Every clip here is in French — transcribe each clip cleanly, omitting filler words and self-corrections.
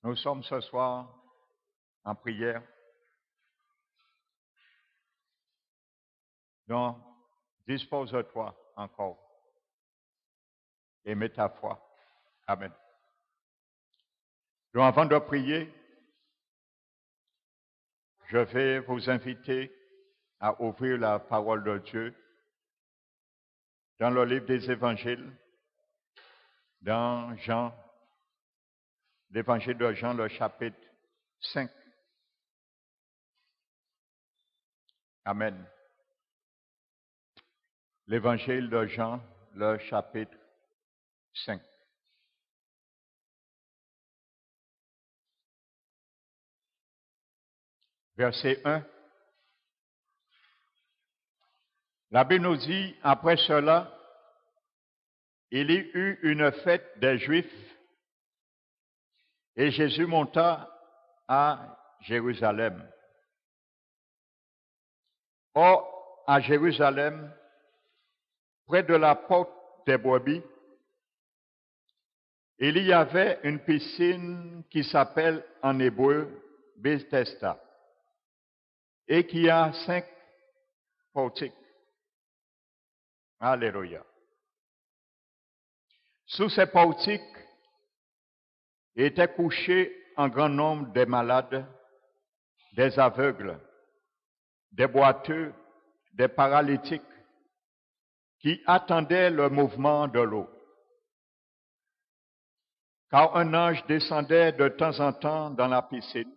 Nous sommes ce soir en prière. Donc, dispose-toi encore et mets ta foi. Amen. Donc, avant de prier, je vais vous inviter à ouvrir la parole de Dieu dans le livre des évangiles, dans l'évangile de Jean, le chapitre 5. Amen. L'évangile de Jean, le chapitre 5. Verset 1. La Bible nous dit, après cela, il y eut une fête des Juifs et Jésus monta à Jérusalem. Or, à Jérusalem, près de la porte des brebis, il y avait une piscine qui s'appelle en hébreu Bethesda et qui a 5 portiques. Alléluia. Sous ces portiques étaient couchés un grand nombre de malades, des aveugles, des boiteux, des paralytiques, qui attendaient le mouvement de l'eau. Car un ange descendait de temps en temps dans la piscine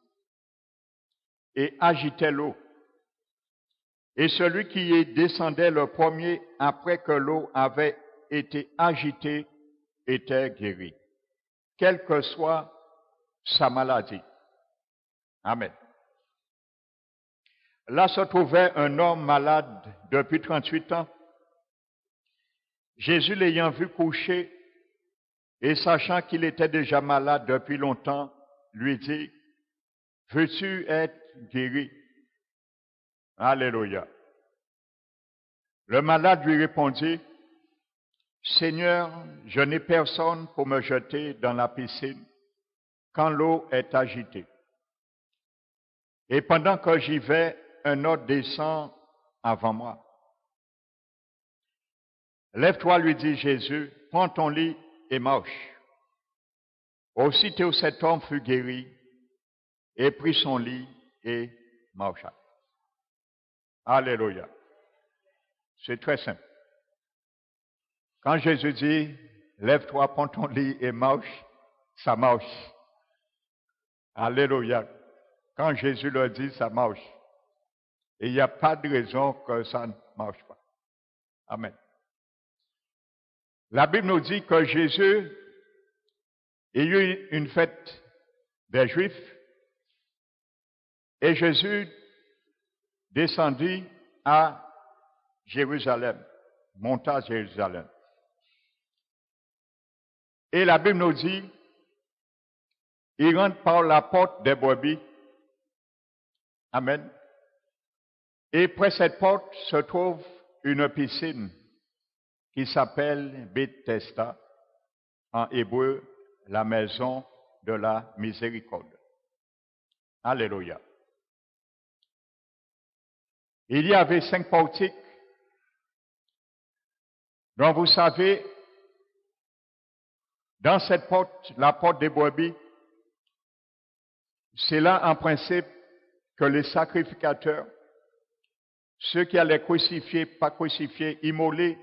et agitait l'eau. Et celui qui y descendait le premier après que l'eau avait été agitée était guéri, quelle que soit sa maladie. Amen. Là se trouvait un homme malade depuis 38 ans. Jésus l'ayant vu coucher et sachant qu'il était déjà malade depuis longtemps, lui dit, « Veux-tu être guéri? » Alléluia. Le malade lui répondit, « Seigneur, je n'ai personne pour me jeter dans la piscine quand l'eau est agitée. Et pendant que j'y vais, un autre descend avant moi. » « Lève-toi, lui dit Jésus, prends ton lit et marche. » Aussitôt cet homme fut guéri et prit son lit et marcha. Alléluia. C'est très simple. Quand Jésus dit, lève-toi, prends ton lit et marche, ça marche. Alléluia. Quand Jésus le dit, ça marche. Et il n'y a pas de raison que ça ne marche pas. Amen. La Bible nous dit que Jésus, il y a eu une fête des Juifs et Jésus descendit à Jérusalem, monta à Jérusalem. Et la Bible nous dit, il rentre par la porte des brebis. Amen. Et près de cette porte se trouve une piscine qui s'appelle Bethesda, en hébreu, la maison de la miséricorde. Alléluia. Il y avait 5 portiques, dont vous savez, dans cette porte, la porte des brebis, c'est là en principe que les sacrificateurs, ceux qui allaient crucifier, pas crucifier, immoler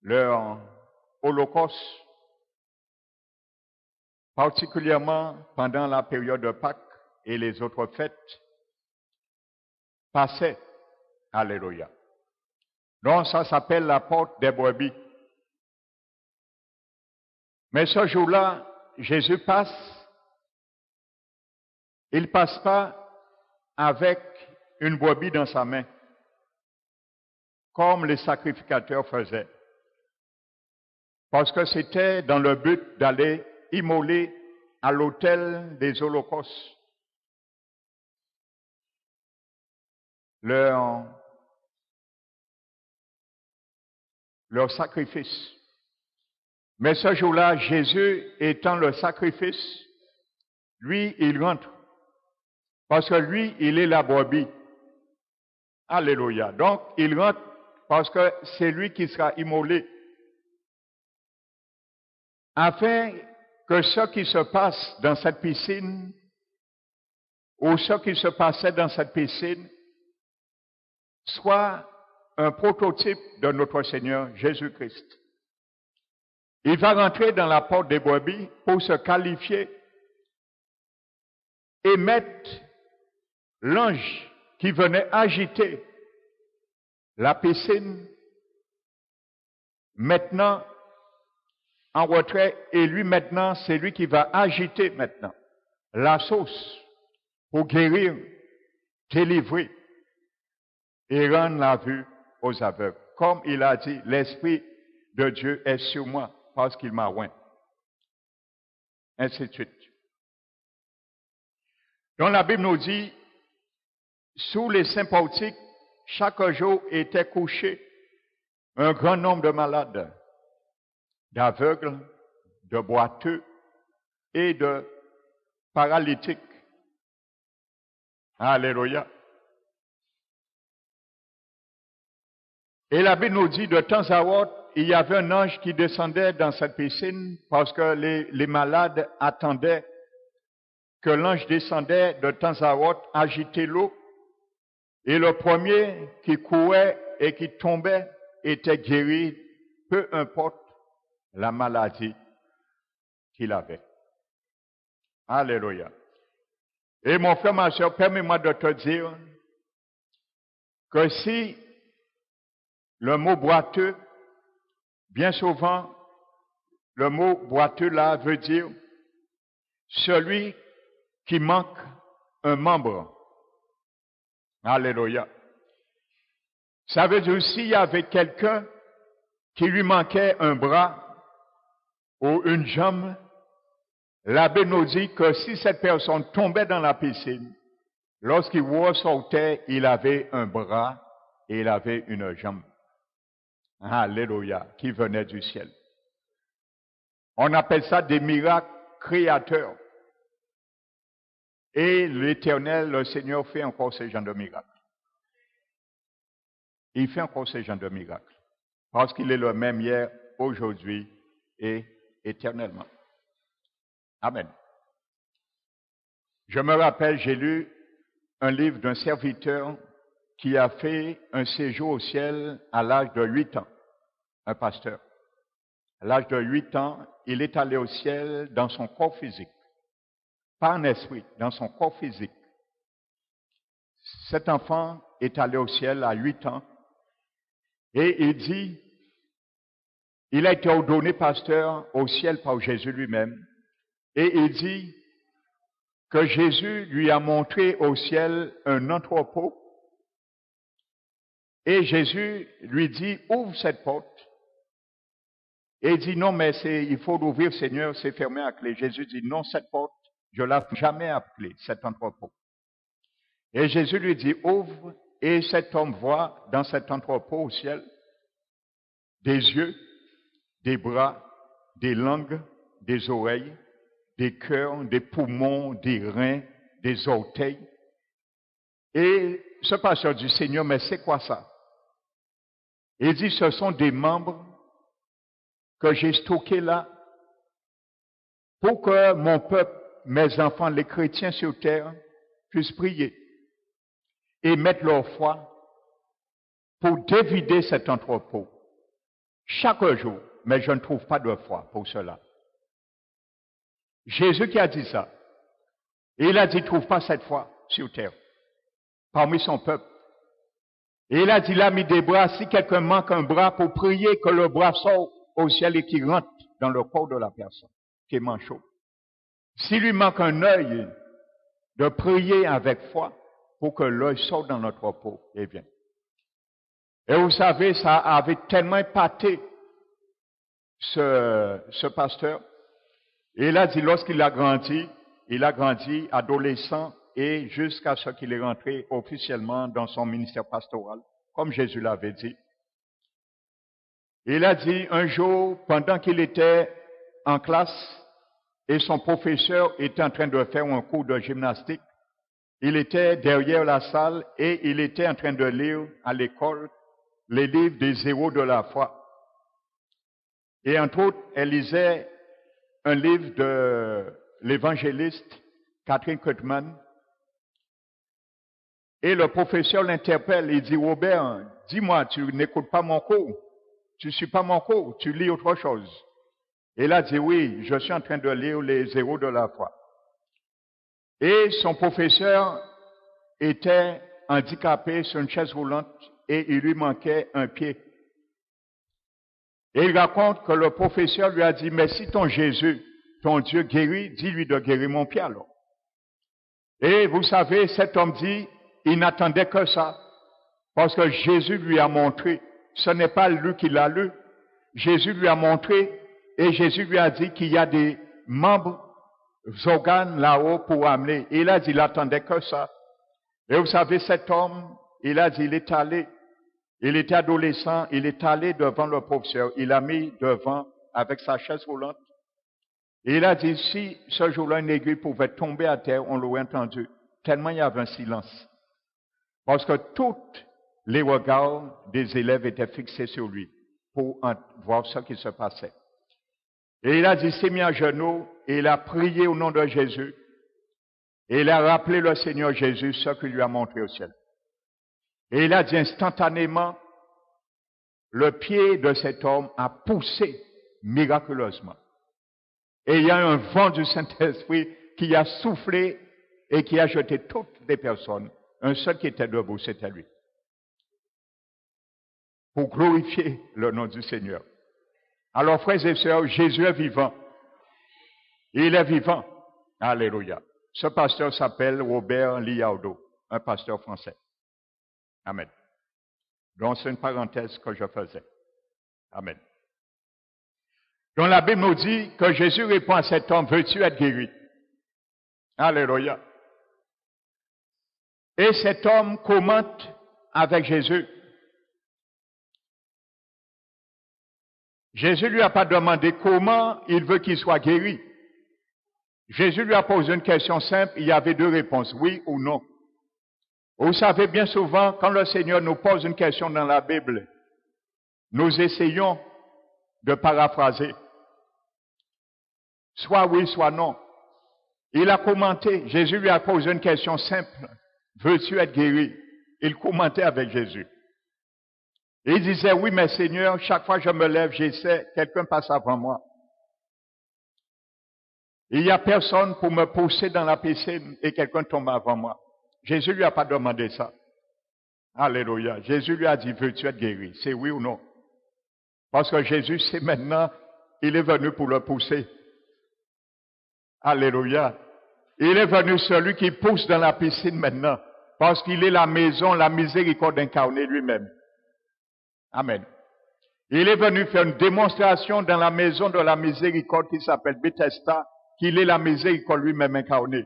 leur holocauste, particulièrement pendant la période de Pâques et les autres fêtes, passaient. Alléluia. Donc ça s'appelle la porte des brebis. Mais ce jour-là, Jésus passe. Il ne passe pas avec une brebis dans sa main, comme les sacrificateurs faisaient. Parce que c'était dans le but d'aller immoler à l'autel des holocaustes leur sacrifice. Mais ce jour-là, Jésus étant le sacrifice, lui, il rentre. Parce que lui, il est la brebis. Alléluia. Donc, il rentre parce que c'est lui qui sera immolé. Afin que ce qui se passe dans cette piscine, ou ce qui se passait dans cette piscine, soit un prototype de notre Seigneur Jésus-Christ. Il va rentrer dans la porte des brebis pour se qualifier et mettre l'ange qui venait agiter la piscine maintenant en retrait, et lui maintenant, c'est lui qui va agiter maintenant la sauce pour guérir, délivrer et rendre la vue aux aveugles. Comme il a dit, l'Esprit de Dieu est sur moi parce qu'il m'a oint. Ainsi de suite. Donc la Bible nous dit, sous les saints portiques, chaque jour était couché un grand nombre de malades, d'aveugles, de boiteux et de paralytiques. Alléluia. Et la Bible nous dit, de temps à autre, il y avait un ange qui descendait dans cette piscine parce que les malades attendaient que l'ange descendait de temps à autre, agiter l'eau. Et le premier qui courait et qui tombait était guéri, peu importe la maladie qu'il avait. Alléluia. Et mon frère, ma soeur, permets-moi de te dire que si le mot boiteux, bien souvent, le mot boiteux là veut dire celui qui manque un membre. Alléluia. Ça veut dire s'il y avait quelqu'un qui lui manquait un bras ou une jambe, la Bible nous dit que si cette personne tombait dans la piscine, lorsqu'il ressortait, il avait un bras et il avait une jambe. Alléluia, qui venait du ciel. On appelle ça des miracles créateurs. Et l'Éternel, le Seigneur, fait encore ce genre de miracles. Il fait encore ce genre de miracles. Parce qu'il est le même hier, aujourd'hui et éternellement. Amen. Je me rappelle, j'ai lu un livre d'un serviteur qui a fait un séjour au ciel à l'âge de 8 ans, un pasteur. À l'âge de 8 ans, il est allé au ciel dans son corps physique. Pas en esprit, dans son corps physique. Cet enfant est allé au ciel à 8 ans et il dit, il a été ordonné pasteur au ciel par Jésus lui-même et il dit que Jésus lui a montré au ciel un entrepôt et Jésus lui dit, ouvre cette porte. Et il dit, non, mais il faut l'ouvrir, Seigneur, c'est fermé à clé. Jésus dit, non, cette porte, je ne l'ai jamais à clé, cet entrepôt. Et Jésus lui dit, ouvre, et cet homme voit dans cet entrepôt au ciel des yeux, des bras, des langues, des oreilles, des cœurs, des poumons, des reins, des orteils. Et ce pasteur dit, Seigneur, mais c'est quoi ça? Il dit, ce sont des membres que j'ai stockés là pour que mon peuple, mes enfants, les chrétiens sur terre, puissent prier et mettre leur foi pour dévider cet entrepôt chaque jour. Mais je ne trouve pas de foi pour cela. Jésus qui a dit ça, et il a dit, trouve pas cette foi sur terre, parmi son peuple. Et il a dit, il a mis des bras, si quelqu'un manque un bras pour prier, que le bras sorte au ciel et qu'il rentre dans le corps de la personne qui est manchot. S'il lui manque un œil, de prier avec foi pour que l'œil sorte dans notre peau, eh bien. Et vous savez, ça avait tellement épaté ce pasteur. Et il a dit, lorsqu'il a grandi adolescent et jusqu'à ce qu'il est rentré officiellement dans son ministère pastoral, comme Jésus l'avait dit. Il a dit un jour, pendant qu'il était en classe, et son professeur était en train de faire un cours de gymnastique. Il était derrière la salle et il était en train de lire à l'école les livres des héros de la foi. Et entre autres, elle lisait un livre de l'évangéliste Catherine Kuhlman. Et le professeur l'interpelle, il dit, Robert, dis-moi, tu n'écoutes pas mon cours, tu ne suis pas mon cours, tu lis autre chose. Et il a dit, oui, je suis en train de lire les héros de la foi. Et son professeur était handicapé sur une chaise roulante et il lui manquait un pied. Et il raconte que le professeur lui a dit, mais si ton Jésus, ton Dieu guérit, dis-lui de guérir mon pied alors. Et vous savez, cet homme dit, il n'attendait que ça. Parce que Jésus lui a montré, ce n'est pas lui qui l'a lu, Jésus lui a montré et Jésus lui a dit qu'il y a des membres, organes là-haut pour amener. Et il a dit, il n'attendait que ça. Et vous savez, cet homme, il a dit, il est allé, il était adolescent, il est allé devant le professeur, il a mis devant avec sa chaise roulante. Et il a dit, si ce jour-là une aiguille pouvait tomber à terre, on l'aurait entendu. Tellement il y avait un silence. Parce que tous les regards des élèves étaient fixés sur lui pour voir ce qui se passait. Et il a dit, il s'est mis à genoux et il a prié au nom de Jésus. Et il a rappelé le Seigneur Jésus ce qu'il lui a montré au ciel. Et il a dit instantanément, le pied de cet homme a poussé miraculeusement. Et il y a un vent du Saint-Esprit qui a soufflé et qui a jeté toutes les personnes. Un seul qui était debout, c'était lui. Pour glorifier le nom du Seigneur. Alors, frères et sœurs, Jésus est vivant. Il est vivant. Alléluia. Ce pasteur s'appelle Robert Liardo, un pasteur français. Amen. Donc, c'est une parenthèse que je faisais. Amen. Donc, la Bible nous dit que Jésus répond à cet homme, veux-tu être guéri? Alléluia. Et cet homme commente avec Jésus. Jésus lui a pas demandé comment il veut qu'il soit guéri. Jésus lui a posé une question simple, il y avait deux réponses, oui ou non. Vous savez, bien souvent, quand le Seigneur nous pose une question dans la Bible, nous essayons de paraphraser. Soit oui, soit non. Il a commenté, Jésus lui a posé une question simple. Veux-tu être guéri? Il commentait avec Jésus. Et il disait, oui, mais Seigneur, chaque fois que je me lève, j'essaie, quelqu'un passe avant moi. Il n'y a personne pour me pousser dans la piscine et quelqu'un tombe avant moi. Jésus lui a pas demandé ça. Alléluia. Jésus lui a dit, veux-tu être guéri? C'est oui ou non? Parce que Jésus, c'est maintenant, il est venu pour le pousser. Alléluia. Il est venu celui qui pousse dans la piscine maintenant. Parce qu'il est la maison, la miséricorde incarnée lui-même. Amen. Il est venu faire une démonstration dans la maison de la miséricorde qui s'appelle Bethesda, qu'il est la miséricorde lui-même incarnée.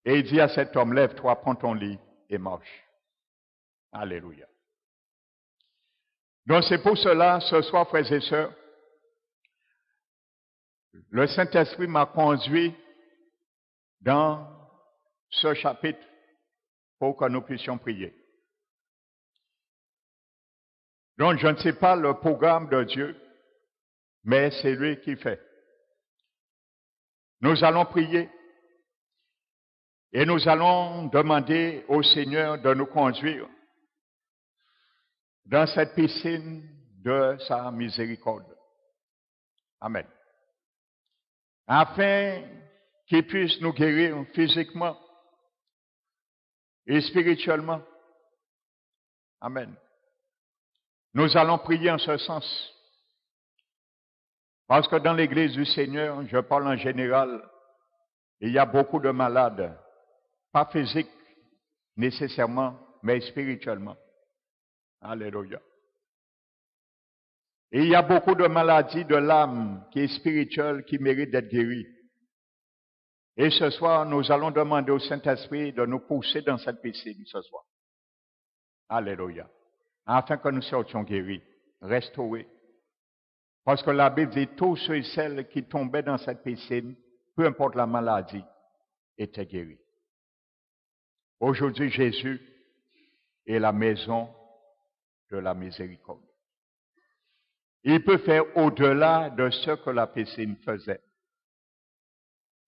Et il dit à cet homme, lève-toi, prends ton lit et marche. Alléluia. Donc c'est pour cela, ce soir, frères et sœurs, le Saint-Esprit m'a conduit dans ce chapitre pour que nous puissions prier. Donc je ne sais pas le programme de Dieu, mais c'est lui qui fait. Nous allons prier et nous allons demander au Seigneur de nous conduire dans cette piscine de sa miséricorde. Amen. Afin qu'il puisse nous guérir physiquement et spirituellement. Amen. Nous allons prier en ce sens. Parce que dans l'église du Seigneur, je parle en général, il y a beaucoup de malades. Pas physiques nécessairement, mais spirituellement. Alléluia. Et il y a beaucoup de maladies de l'âme qui est spirituelle, qui méritent d'être guéries. Et ce soir, nous allons demander au Saint-Esprit de nous pousser dans cette piscine ce soir. Alléluia. Afin que nous sortions guéris, restaurés, Parce que la Bible dit tous ceux et celles qui tombaient dans cette piscine, peu importe la maladie, étaient guéris. Aujourd'hui, Jésus est la maison de la miséricorde. Il peut faire au-delà de ce que la piscine faisait.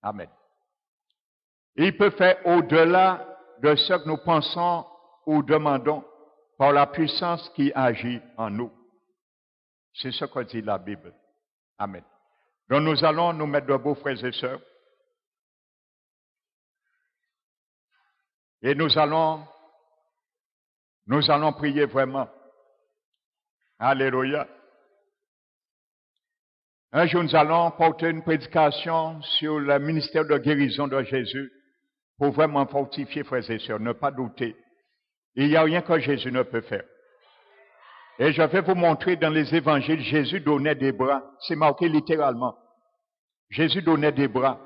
Amen. Il peut faire au-delà de ce que nous pensons ou demandons par la puissance qui agit en nous. C'est ce que dit la Bible. Amen. Donc nous allons nous mettre debout, frères et sœurs. Et nous allons prier vraiment. Alléluia. Un jour, nous allons porter une prédication sur le ministère de guérison de Jésus pour vraiment fortifier, frères et sœurs, ne pas douter. Il n'y a rien que Jésus ne peut faire. Et je vais vous montrer dans les évangiles, Jésus donnait des bras. C'est marqué littéralement. Jésus donnait des bras.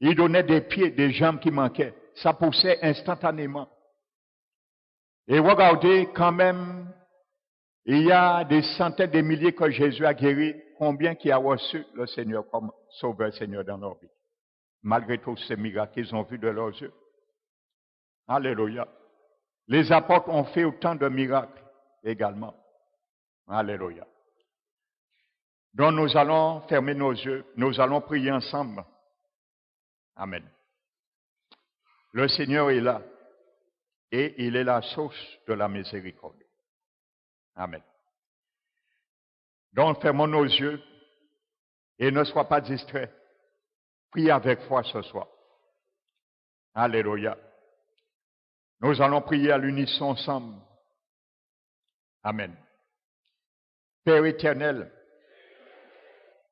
Il donnait des pieds, des jambes qui manquaient. Ça poussait instantanément. Et regardez quand même, il y a des centaines de milliers que Jésus a guéris. Combien qui a reçu le Seigneur comme Sauveur Seigneur dans leur vie? Malgré tous ces miracles qu'ils ont vus de leurs yeux. Alléluia. Les apôtres ont fait autant de miracles également. Alléluia. Donc nous allons fermer nos yeux, nous allons prier ensemble. Amen. Le Seigneur est là et il est la source de la miséricorde. Amen. Donc fermons nos yeux et ne sois pas distrait. Prie avec foi ce soir. Alléluia. Nous allons prier à l'unisson ensemble. Amen. Père éternel,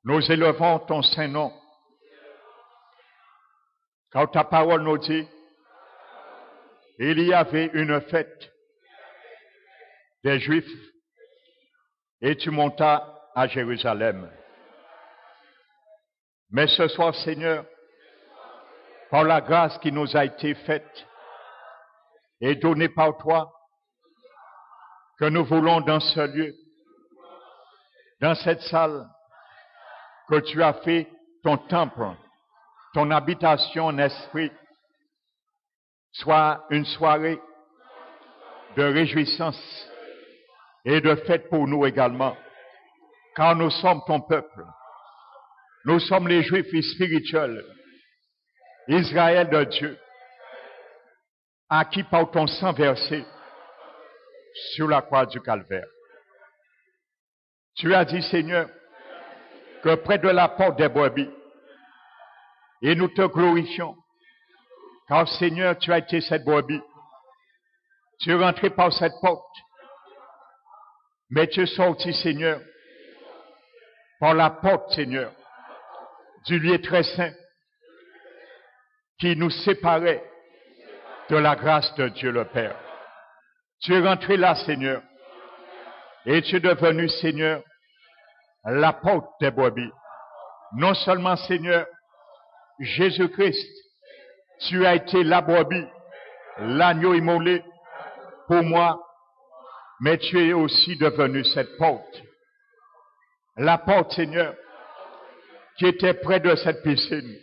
nous élevons ton saint nom. Quand ta parole nous dit, il y avait une fête des Juifs et tu montas à Jérusalem. Mais ce soir, Seigneur, par la grâce qui nous a été faite et donnée par toi, que nous voulons dans ce lieu, dans cette salle, que tu as fait ton temple, ton habitation en esprit, soit une soirée de réjouissance et de fête pour nous également, car nous sommes ton peuple. Nous sommes les Juifs spirituels, Israël de Dieu, acquis par ton sang versé sur la croix du Calvaire. Tu as dit, Seigneur, que près de la porte des brebis, et nous te glorifions, car Seigneur, tu as été cette brebis. Tu es rentré par cette porte, mais tu es sorti, Seigneur, par la porte, Seigneur, du lieu très saint qui nous séparait de la grâce de Dieu le Père. Tu es rentré là, Seigneur, et tu es devenu, Seigneur, la porte des brebis. Non seulement, Seigneur, Jésus-Christ, tu as été la brebis, l'agneau immolé pour moi, mais tu es aussi devenu cette porte. La porte, Seigneur, qui était près de cette piscine.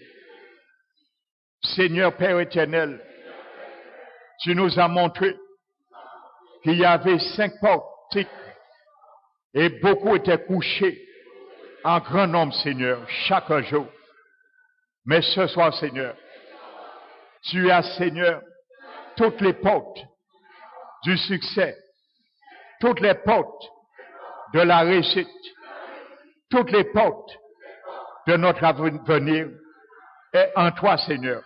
Seigneur Père éternel, tu nous as montré qu'il y avait 5 portes et beaucoup étaient couchés en grand nombre, Seigneur, chaque jour. Mais ce soir, Seigneur, tu as, Seigneur, toutes les portes du succès, toutes les portes de la réussite, toutes les portes de notre avenir est en toi, Seigneur.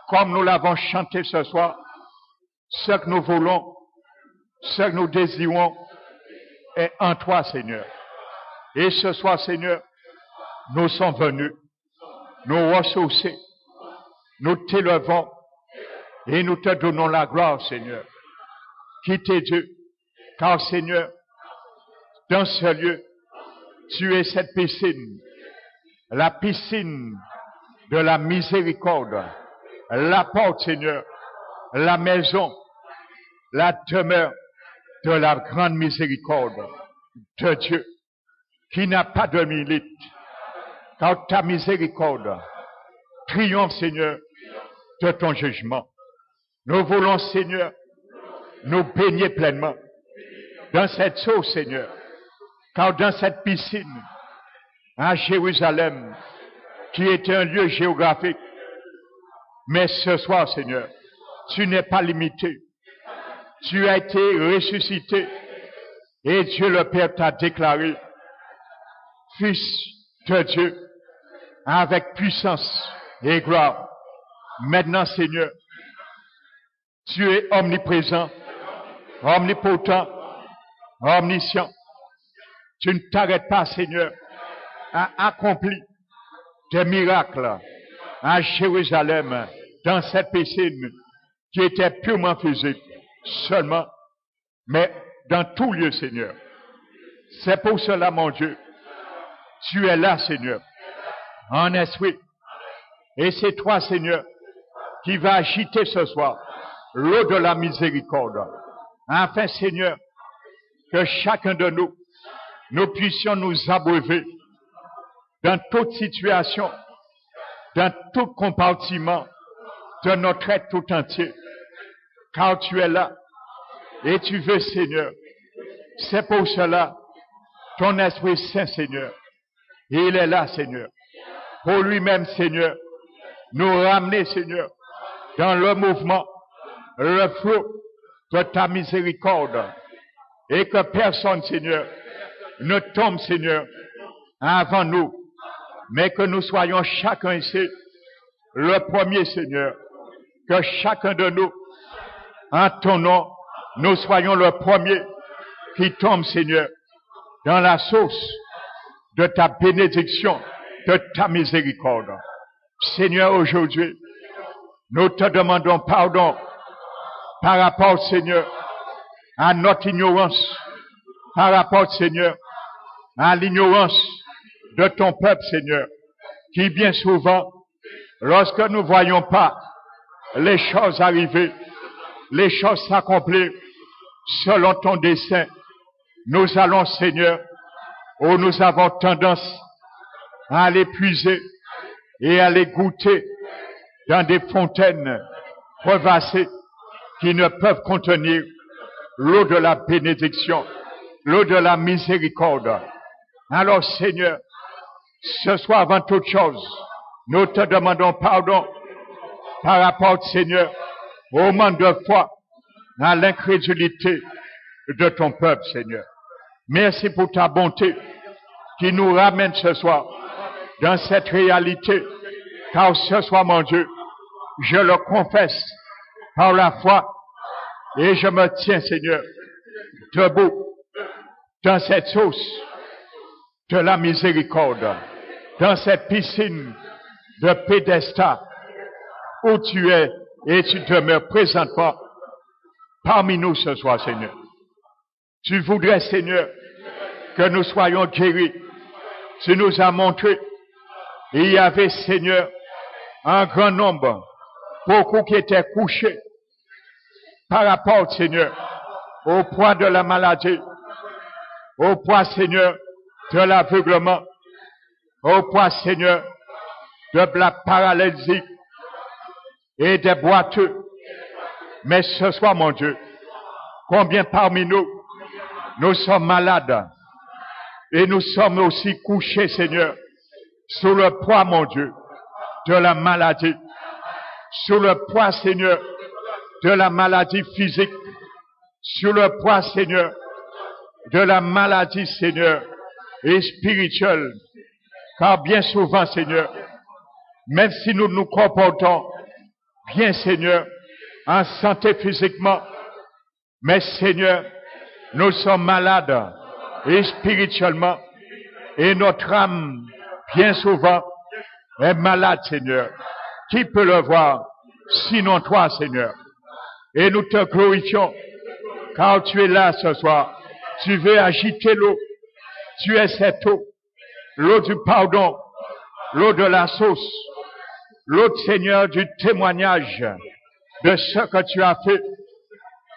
Comme nous l'avons chanté ce soir, ce que nous voulons, ce que nous désirons est en toi, Seigneur. Et ce soir, Seigneur, nous sommes venus nous ressourcer, nous t'élevons et nous te donnons la gloire, Seigneur. Qui t'est Dieu, car Seigneur, dans ce lieu, tu es cette piscine, la piscine de la miséricorde, la porte, Seigneur, la maison, la demeure de la grande miséricorde de Dieu. qui n'a pas de limite, car ta miséricorde triomphe, Seigneur, de ton jugement. Nous voulons, Seigneur, nous baigner pleinement dans cette eau, Seigneur, car dans cette piscine, à Jérusalem, qui était un lieu géographique, mais ce soir, Seigneur, tu n'es pas limité. Tu as été ressuscité et Dieu le Père t'a déclaré Fils de Dieu avec puissance et gloire. Maintenant, Seigneur, tu es omniprésent, omnipotent, omniscient. Tu ne t'arrêtes pas, Seigneur, à accomplir des miracles à Jérusalem, dans cette piscine qui était purement physique, seulement, mais dans tout lieu, Seigneur. C'est pour cela, mon Dieu, tu es là, Seigneur, en esprit. Et c'est toi, Seigneur, qui va agiter ce soir l'eau de la miséricorde. Afin, Seigneur, que chacun de nous, nous puissions nous abreuver dans toute situation, dans tout compartiment de notre être tout entier. Car tu es là et tu veux, Seigneur. C'est pour cela, ton Esprit Saint, Seigneur, il est là, Seigneur, pour lui-même, Seigneur, nous ramener, Seigneur, dans le mouvement, le flot de ta miséricorde, et que personne, Seigneur, ne tombe, Seigneur, avant nous, mais que nous soyons chacun ici, le premier, Seigneur, que chacun de nous, en ton nom, nous soyons le premier qui tombe, Seigneur, dans la source de ta bénédiction, de ta miséricorde. Seigneur, aujourd'hui, nous te demandons pardon par rapport, Seigneur, à notre ignorance, par rapport, Seigneur, à l'ignorance de ton peuple, Seigneur, qui bien souvent, lorsque nous ne voyons pas les choses arriver, les choses s'accomplir selon ton dessein, nous allons, Seigneur, où nous avons tendance à les puiser et à les goûter dans des fontaines crevassées qui ne peuvent contenir l'eau de la bénédiction, l'eau de la miséricorde. Alors, Seigneur, ce soir, avant toute chose, nous te demandons pardon par rapport, Seigneur, au manque de foi, à l'incrédulité de ton peuple, Seigneur. Merci pour ta bonté qui nous ramène ce soir dans cette réalité. Car ce soir, mon Dieu, je le confesse par la foi et je me tiens, Seigneur, debout dans cette source de la miséricorde, dans cette piscine de pédestal où tu es et tu demeures présentement parmi nous ce soir, Seigneur. Tu voudrais, Seigneur, que nous soyons guéris. Tu nous as montré, il y avait, Seigneur, un grand nombre, beaucoup qui étaient couchés par rapport, Seigneur, au poids de la maladie, au poids, Seigneur, de l'aveuglement, au poids, Seigneur, de la paralysie et des boiteux. Mais ce soir, mon Dieu, combien parmi nous, nous sommes malades et nous sommes aussi couchés, Seigneur, sous le poids, mon Dieu, de la maladie, sous le poids, Seigneur, de la maladie physique, sous le poids, Seigneur, de la maladie, Seigneur, et spirituelle. Car bien souvent, Seigneur, même si nous nous comportons bien, Seigneur, en santé physiquement, mais Seigneur, nous sommes malades et spirituellement, et notre âme, bien souvent, est malade, Seigneur. Qui peut le voir, sinon toi, Seigneur? Et nous te glorifions, car tu es là ce soir. Tu veux agiter l'eau. Tu es cette eau, l'eau du pardon, l'eau de la source, l'eau, Seigneur, du témoignage de ce que tu as fait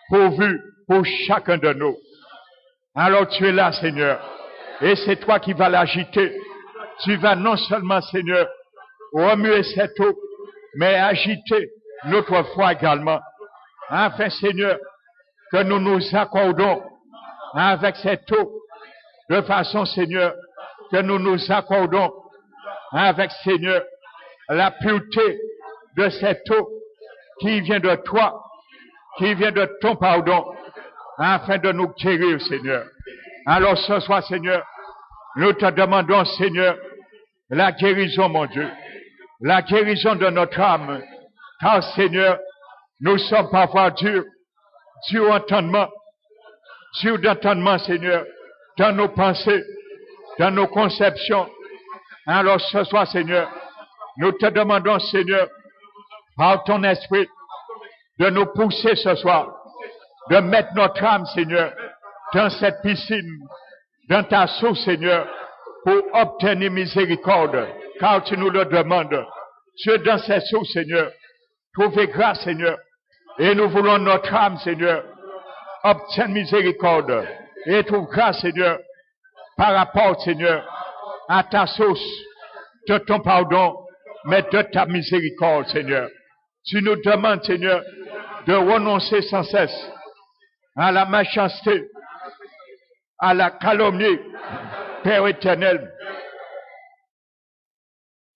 pourvu pour chacun de nous. Alors tu es là, Seigneur, Et c'est toi qui vas l'agiter. Tu vas non seulement, Seigneur, remuer cette eau, mais agiter notre foi également. Afin, Seigneur, que nous nous accordons avec cette eau, de façon, Seigneur, que nous nous accordons avec, Seigneur, la pureté de cette eau qui vient de toi, qui vient de ton pardon, afin de nous guérir, Seigneur. Alors ce soir, Seigneur, nous te demandons, Seigneur, la guérison, mon Dieu, la guérison de notre âme, car, Seigneur, nous sommes parfois durs d'entendement, Seigneur, dans nos pensées, dans nos conceptions. Alors ce soir, Seigneur, nous te demandons, Seigneur, par ton esprit, de nous pousser ce soir, de mettre notre âme, Seigneur, dans cette piscine, dans ta source, Seigneur, pour obtenir miséricorde, car tu nous le demandes. Tu es dans cette source, Seigneur, trouver grâce, Seigneur, et nous voulons notre âme, Seigneur, obtenir miséricorde, et trouve grâce, Seigneur, par rapport, Seigneur, à ta source, de ton pardon, mais de ta miséricorde, Seigneur. Tu nous demandes, Seigneur, de renoncer sans cesse à la méchanceté, à la calomnie, Père éternel.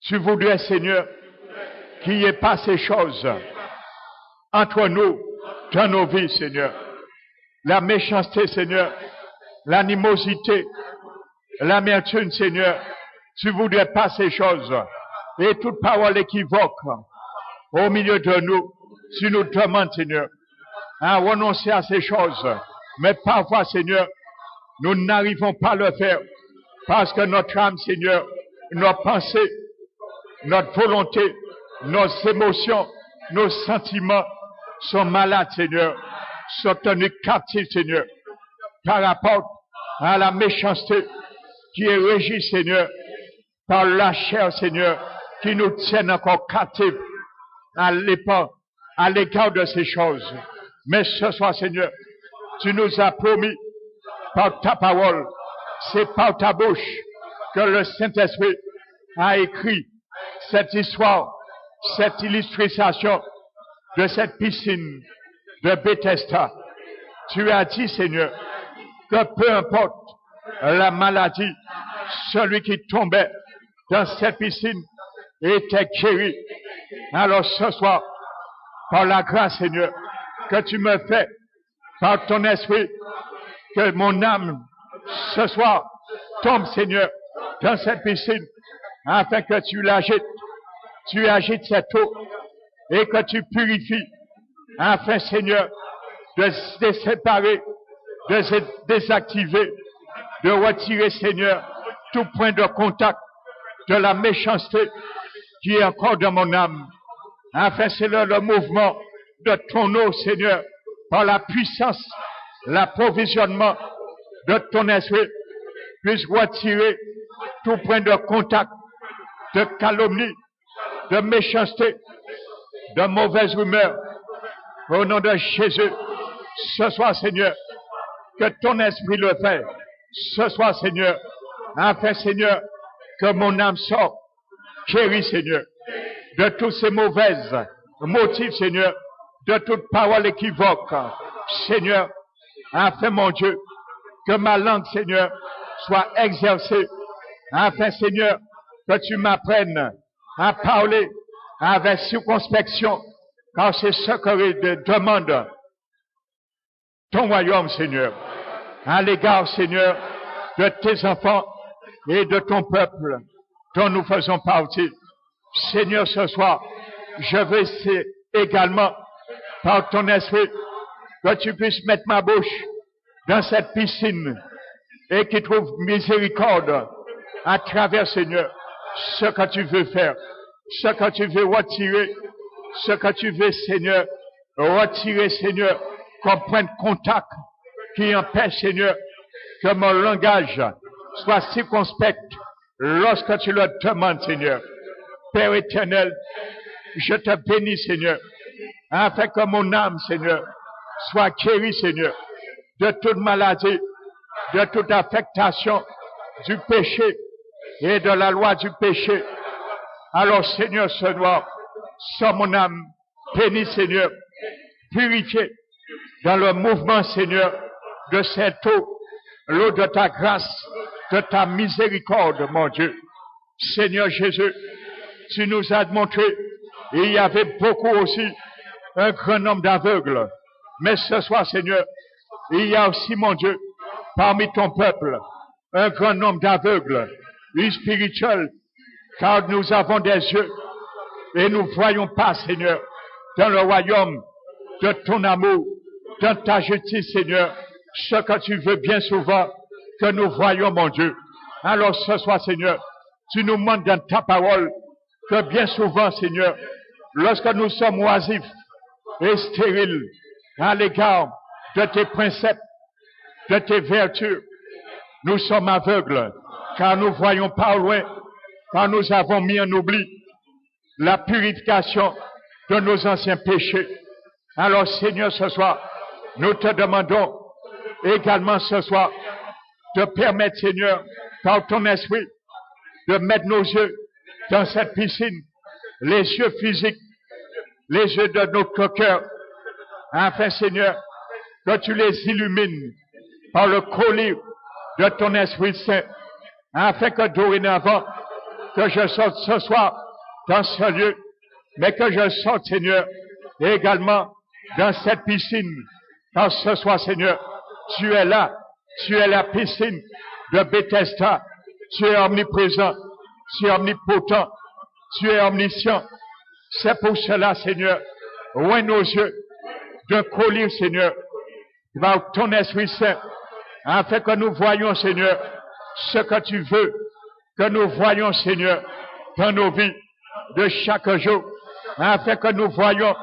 Tu voudrais, Seigneur, qu'il n'y ait pas ces choses entre nous, dans nos vies, Seigneur. La méchanceté, Seigneur, l'animosité, l'amertume, Seigneur. Tu voudrais pas ces choses. Et toute parole équivoque au milieu de nous, tu nous demandes, Seigneur, à renoncer à ces choses. Mais parfois, Seigneur, nous n'arrivons pas à le faire parce que notre âme, Seigneur, nos pensées, notre volonté, nos émotions, nos sentiments sont malades, Seigneur, sont tenus captifs, Seigneur, par rapport à la méchanceté qui est régie, Seigneur, par la chair, Seigneur, qui nous tienne encore captifs à l'égard de ces choses. Mais ce soir, Seigneur, tu nous as promis par ta parole, c'est par ta bouche que le Saint-Esprit a écrit cette histoire, cette illustration de cette piscine de Bethesda. Tu as dit, Seigneur, que peu importe la maladie, celui qui tombait dans cette piscine était guéri. Alors ce soir, par la grâce, Seigneur, que tu me fais, par ton esprit, que mon âme, ce soir, tombe, Seigneur, dans cette piscine, afin que tu agites cette eau, et que tu purifies, afin, Seigneur, de séparer, de désactiver, de retirer, Seigneur, tout point de contact de la méchanceté qui est encore dans mon âme. Afin, Seigneur, le mouvement de ton eau, Seigneur, par la puissance, l'approvisionnement de ton esprit, puisse retirer tout point de contact, de calomnie, de méchanceté, de mauvaise rumeur. Au nom de Jésus, ce soir, Seigneur, que ton esprit le fait. Ce soir, Seigneur, afin, Seigneur, que mon âme sorte, guérie, Seigneur, de tous ces mauvaises motifs, Seigneur, de toute parole équivoque, Seigneur, afin, mon Dieu, que ma langue, Seigneur, soit exercée, afin, Seigneur, que tu m'apprennes à parler avec circonspection, car c'est ce que demande ton royaume, Seigneur, à l'égard, Seigneur, de tes enfants et de ton peuple dont nous faisons partie. Seigneur, ce soir, je veux également, par ton esprit, que tu puisses mettre ma bouche dans cette piscine et qu'il trouve miséricorde à travers, Seigneur, ce que tu veux faire, ce que tu veux retirer, ce que tu veux, Seigneur, retirer, Seigneur, comme point de contact qui empêche, Seigneur, que mon langage soit circonspect lorsque tu le demandes, Seigneur. Père éternel, je te bénis, Seigneur, afin que mon âme, Seigneur, soit guérie, Seigneur, de toute maladie, de toute affectation, du péché et de la loi du péché. Alors, Seigneur, ce soir, sans mon âme, bénis, Seigneur, purifié dans le mouvement, Seigneur, de cette eau, l'eau de ta grâce, de ta miséricorde, mon Dieu. Seigneur Jésus, tu nous as montré, et il y avait beaucoup aussi, un grand nombre d'aveugles. Mais ce soir, Seigneur, il y a aussi, mon Dieu, parmi ton peuple, un grand nombre d'aveugles, spirituels, car nous avons des yeux et nous voyons pas, Seigneur, dans le royaume de ton amour, de ta justice, Seigneur, ce que tu veux bien souvent que nous voyons, mon Dieu. Alors ce soir, Seigneur, tu nous montres dans ta parole que bien souvent, Seigneur, lorsque nous sommes oisifs et stériles à l'égard de tes préceptes, de tes vertus, nous sommes aveugles, car nous voyons pas au loin, car nous avons mis en oubli la purification de nos anciens péchés. Alors, Seigneur, ce soir, nous te demandons également ce soir de permettre, Seigneur, par ton esprit, de mettre nos yeux dans cette piscine, les yeux physiques, les yeux de notre cœur, afin, Seigneur, que tu les illumines par le collier de ton Esprit Saint, afin que dorénavant, que je sorte ce soir dans ce lieu, mais que je sorte, Seigneur, également dans cette piscine, car ce soir, Seigneur, tu es là, tu es la piscine de Bethesda, tu es omniprésent, tu es omnipotent, tu es omniscient. C'est pour cela, Seigneur, ouvre nos yeux d'un collier, Seigneur, par ton Esprit Saint, afin que nous voyions, Seigneur, ce que tu veux, que nous voyions, Seigneur, dans nos vies de chaque jour, afin que nous voyions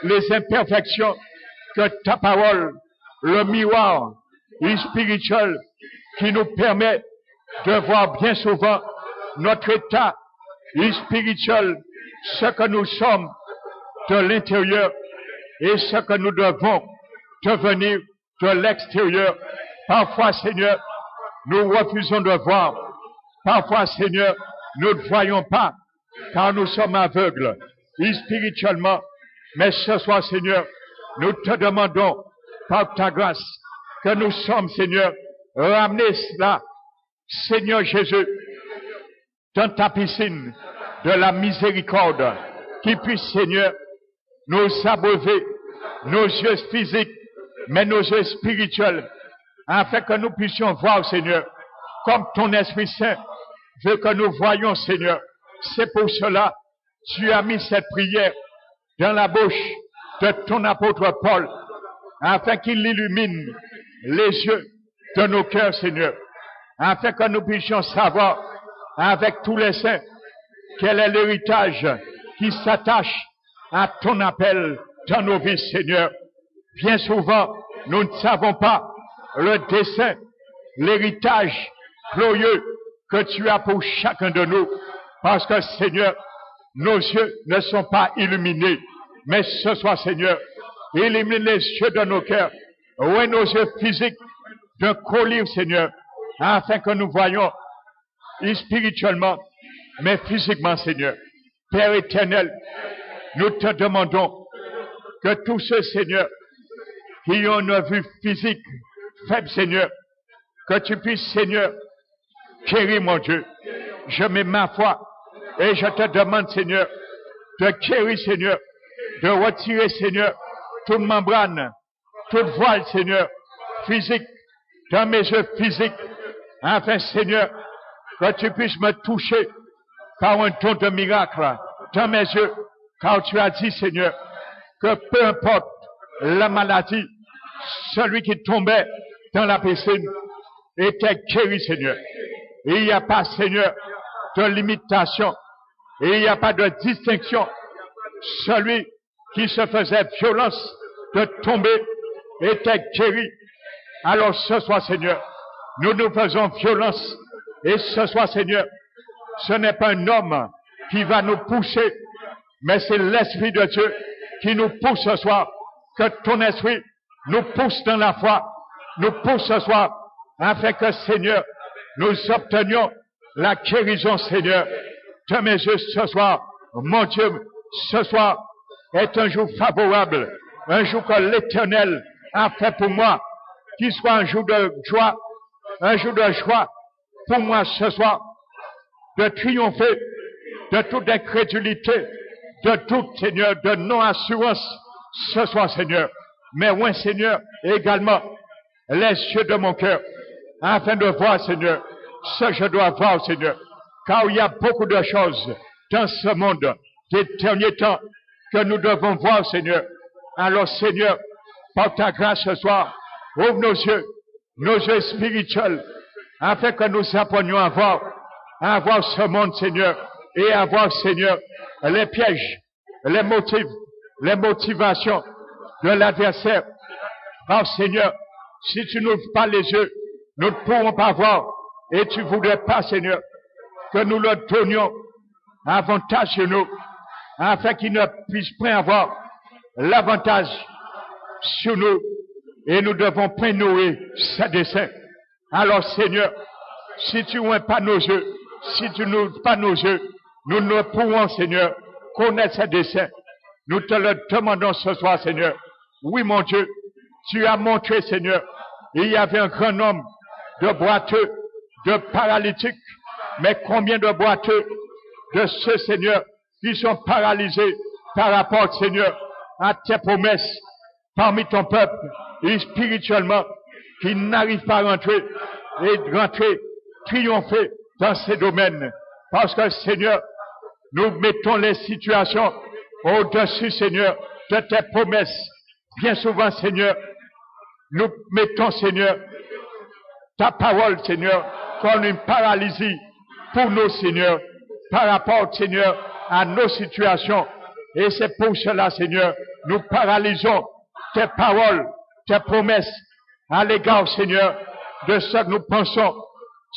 les imperfections que ta parole, le miroir spirituel qui nous permet de voir bien souvent notre état spirituel, ce que nous sommes de l'intérieur et ce que nous devons devenir de l'extérieur. Parfois, Seigneur, nous refusons de voir. Parfois, Seigneur, nous ne voyons pas, car nous sommes aveugles, spirituellement. Mais ce soir, Seigneur, nous te demandons, par ta grâce, que nous sommes, Seigneur, ramenés cela, Seigneur Jésus, dans ta piscine de la miséricorde, qui puisse, Seigneur, nous abreuver, nos yeux physiques, mais nos yeux spirituels, afin que nous puissions voir, Seigneur, comme ton Esprit Saint veut que nous voyions, Seigneur. C'est pour cela que tu as mis cette prière dans la bouche de ton apôtre Paul, afin qu'il illumine les yeux de nos cœurs, Seigneur, afin que nous puissions savoir, avec tous les saints, quel est l'héritage qui s'attache à ton appel dans nos vies, Seigneur. Bien souvent, nous ne savons pas le dessein, l'héritage glorieux que tu as pour chacun de nous, parce que, Seigneur, nos yeux ne sont pas illuminés. Mais ce soir, Seigneur, illumine les yeux de nos cœurs, ouvrez nos yeux physiques d'un collier, Seigneur, afin que nous voyions spirituellement, mais physiquement, Seigneur. Père éternel, nous te demandons que tous ceux, Seigneur, qui ont une vue physique faible, Seigneur, que tu puisses, Seigneur, guérir, mon Dieu. Je mets ma foi et je te demande, Seigneur, de guérir, Seigneur, de retirer, Seigneur, toute membrane, toute voile, Seigneur, physique, dans mes yeux physiques, afin, Seigneur, que tu puisses me toucher par un don de miracle dans mes yeux, car tu as dit, Seigneur, que peu importe la maladie, celui qui tombait dans la piscine était guéri, Seigneur. Et il n'y a pas, Seigneur, de limitation, et il n'y a pas de distinction. Celui qui se faisait violence de tomber était guéri. Alors ce soir, Seigneur, nous nous faisons violence. Et ce soir, Seigneur, ce n'est pas un homme qui va nous pousser, mais c'est l'Esprit de Dieu qui nous pousse ce soir. Que ton Esprit nous pousse dans la foi, nous pousse ce soir, afin que, Seigneur, nous obtenions la guérison, Seigneur, de mes yeux ce soir. Mon Dieu, ce soir est un jour favorable, un jour que l'Éternel a fait pour moi, qu'il soit un jour de joie pour moi ce soir, de triompher de toute incrédulité, de tout, Seigneur, de non-assurance ce soir, Seigneur. Mais oui, Seigneur, également les yeux de mon cœur, afin de voir, Seigneur, ce que je dois voir, Seigneur. Car il y a beaucoup de choses dans ce monde des derniers temps que nous devons voir, Seigneur. Alors, Seigneur, par ta grâce ce soir, ouvre nos yeux spirituels, afin que nous apprenions à voir ce monde, Seigneur, et à voir, Seigneur, les pièges, les motivations de l'adversaire. Car, Seigneur, si tu n'ouvres pas les yeux, nous ne pourrons pas voir. Et tu voudrais pas, Seigneur, que nous leur donnions avantage sur nous, afin qu'ils ne puissent pas avoir l'avantage sur nous. Et nous devons pas nourrir ces desseins. Alors, Seigneur, si tu n'ouvres pas nos yeux, si tu n'ouvres pas nos yeux, nous ne pourrons, Seigneur, connaître ces desseins. Nous te le demandons ce soir, Seigneur. Oui, mon Dieu, tu as montré, Seigneur, il y avait un grand nombre de boiteux, de paralytiques, mais combien de boiteux, de ceux, Seigneur, qui sont paralysés par rapport, Seigneur, à tes promesses parmi ton peuple, et spirituellement, qui n'arrivent pas à rentrer, triompher dans ces domaines. Parce que, Seigneur, nous mettons les situations au-dessus, Seigneur, de tes promesses. Bien souvent, Seigneur, nous mettons, Seigneur, ta parole, Seigneur, comme une paralysie pour nous, Seigneur, par rapport, Seigneur, à nos situations. Et c'est pour cela, Seigneur, nous paralysons tes paroles, tes promesses à l'égard, Seigneur, de ce que nous pensons,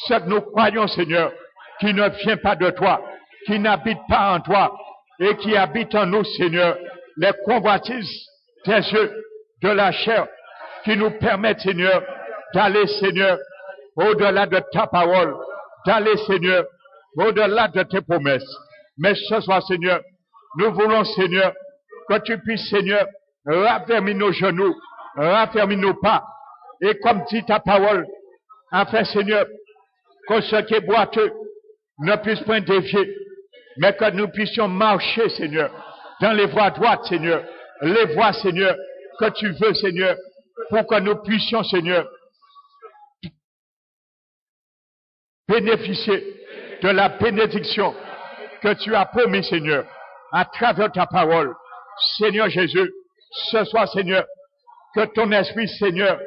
ce que nous croyons, Seigneur, qui ne vient pas de toi, qui n'habite pas en toi, et qui habite en nous, Seigneur, les convoitises des yeux, de la chair, qui nous permettent, Seigneur, d'aller, Seigneur, au-delà de ta parole, d'aller, Seigneur, au-delà de tes promesses. Mais ce soir, Seigneur, nous voulons, Seigneur, que tu puisses, Seigneur, raffermir nos genoux, raffermir nos pas, et comme dit ta parole, afin, Seigneur, que ce qui est boiteux ne puisse pas dévier, mais que nous puissions marcher, Seigneur, dans les voies droites, Seigneur, les voies, Seigneur, que tu veux, Seigneur, pour que nous puissions, Seigneur, bénéficier de la bénédiction que tu as promis, Seigneur, à travers ta parole. Seigneur Jésus, ce soir, Seigneur, que ton esprit, Seigneur,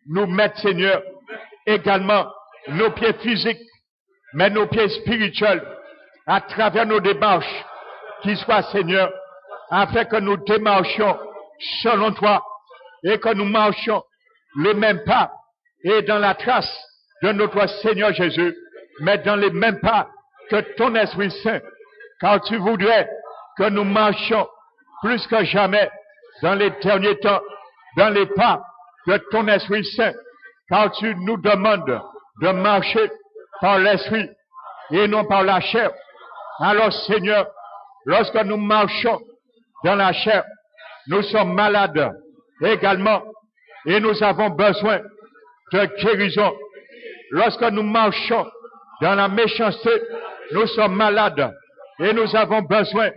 nous mette, Seigneur, également nos pieds physiques, mais nos pieds spirituels, à travers nos démarches, qui soient, Seigneur, afin que nous démarchions selon toi, et que nous marchions les mêmes pas, et dans la trace de notre Seigneur Jésus, mais dans les mêmes pas que ton Esprit Saint, car tu voudrais que nous marchions plus que jamais dans les derniers temps, dans les pas de ton Esprit Saint, car tu nous demandes de marcher par l'Esprit et non par la chair. Alors, Seigneur, lorsque nous marchons dans la chair, nous sommes malades également et nous avons besoin de guérison. Lorsque nous marchons dans la méchanceté, nous sommes malades et nous avons besoin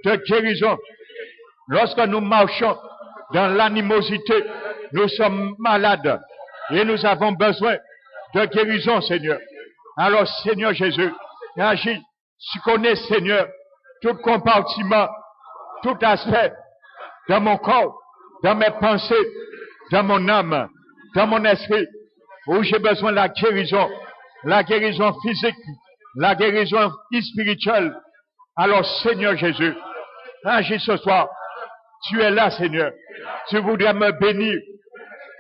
de guérison. Lorsque nous marchons dans l'animosité, nous sommes malades et nous avons besoin de guérison, Seigneur. Alors, Seigneur Jésus, agis. Tu connais, Seigneur, tout compartiment, tout aspect de mon corps, dans mes pensées, dans mon âme, dans mon esprit, où j'ai besoin de la guérison physique, la guérison spirituelle. Alors, Seigneur Jésus, agis ce soir. Tu es là, Seigneur. Tu voudrais me bénir.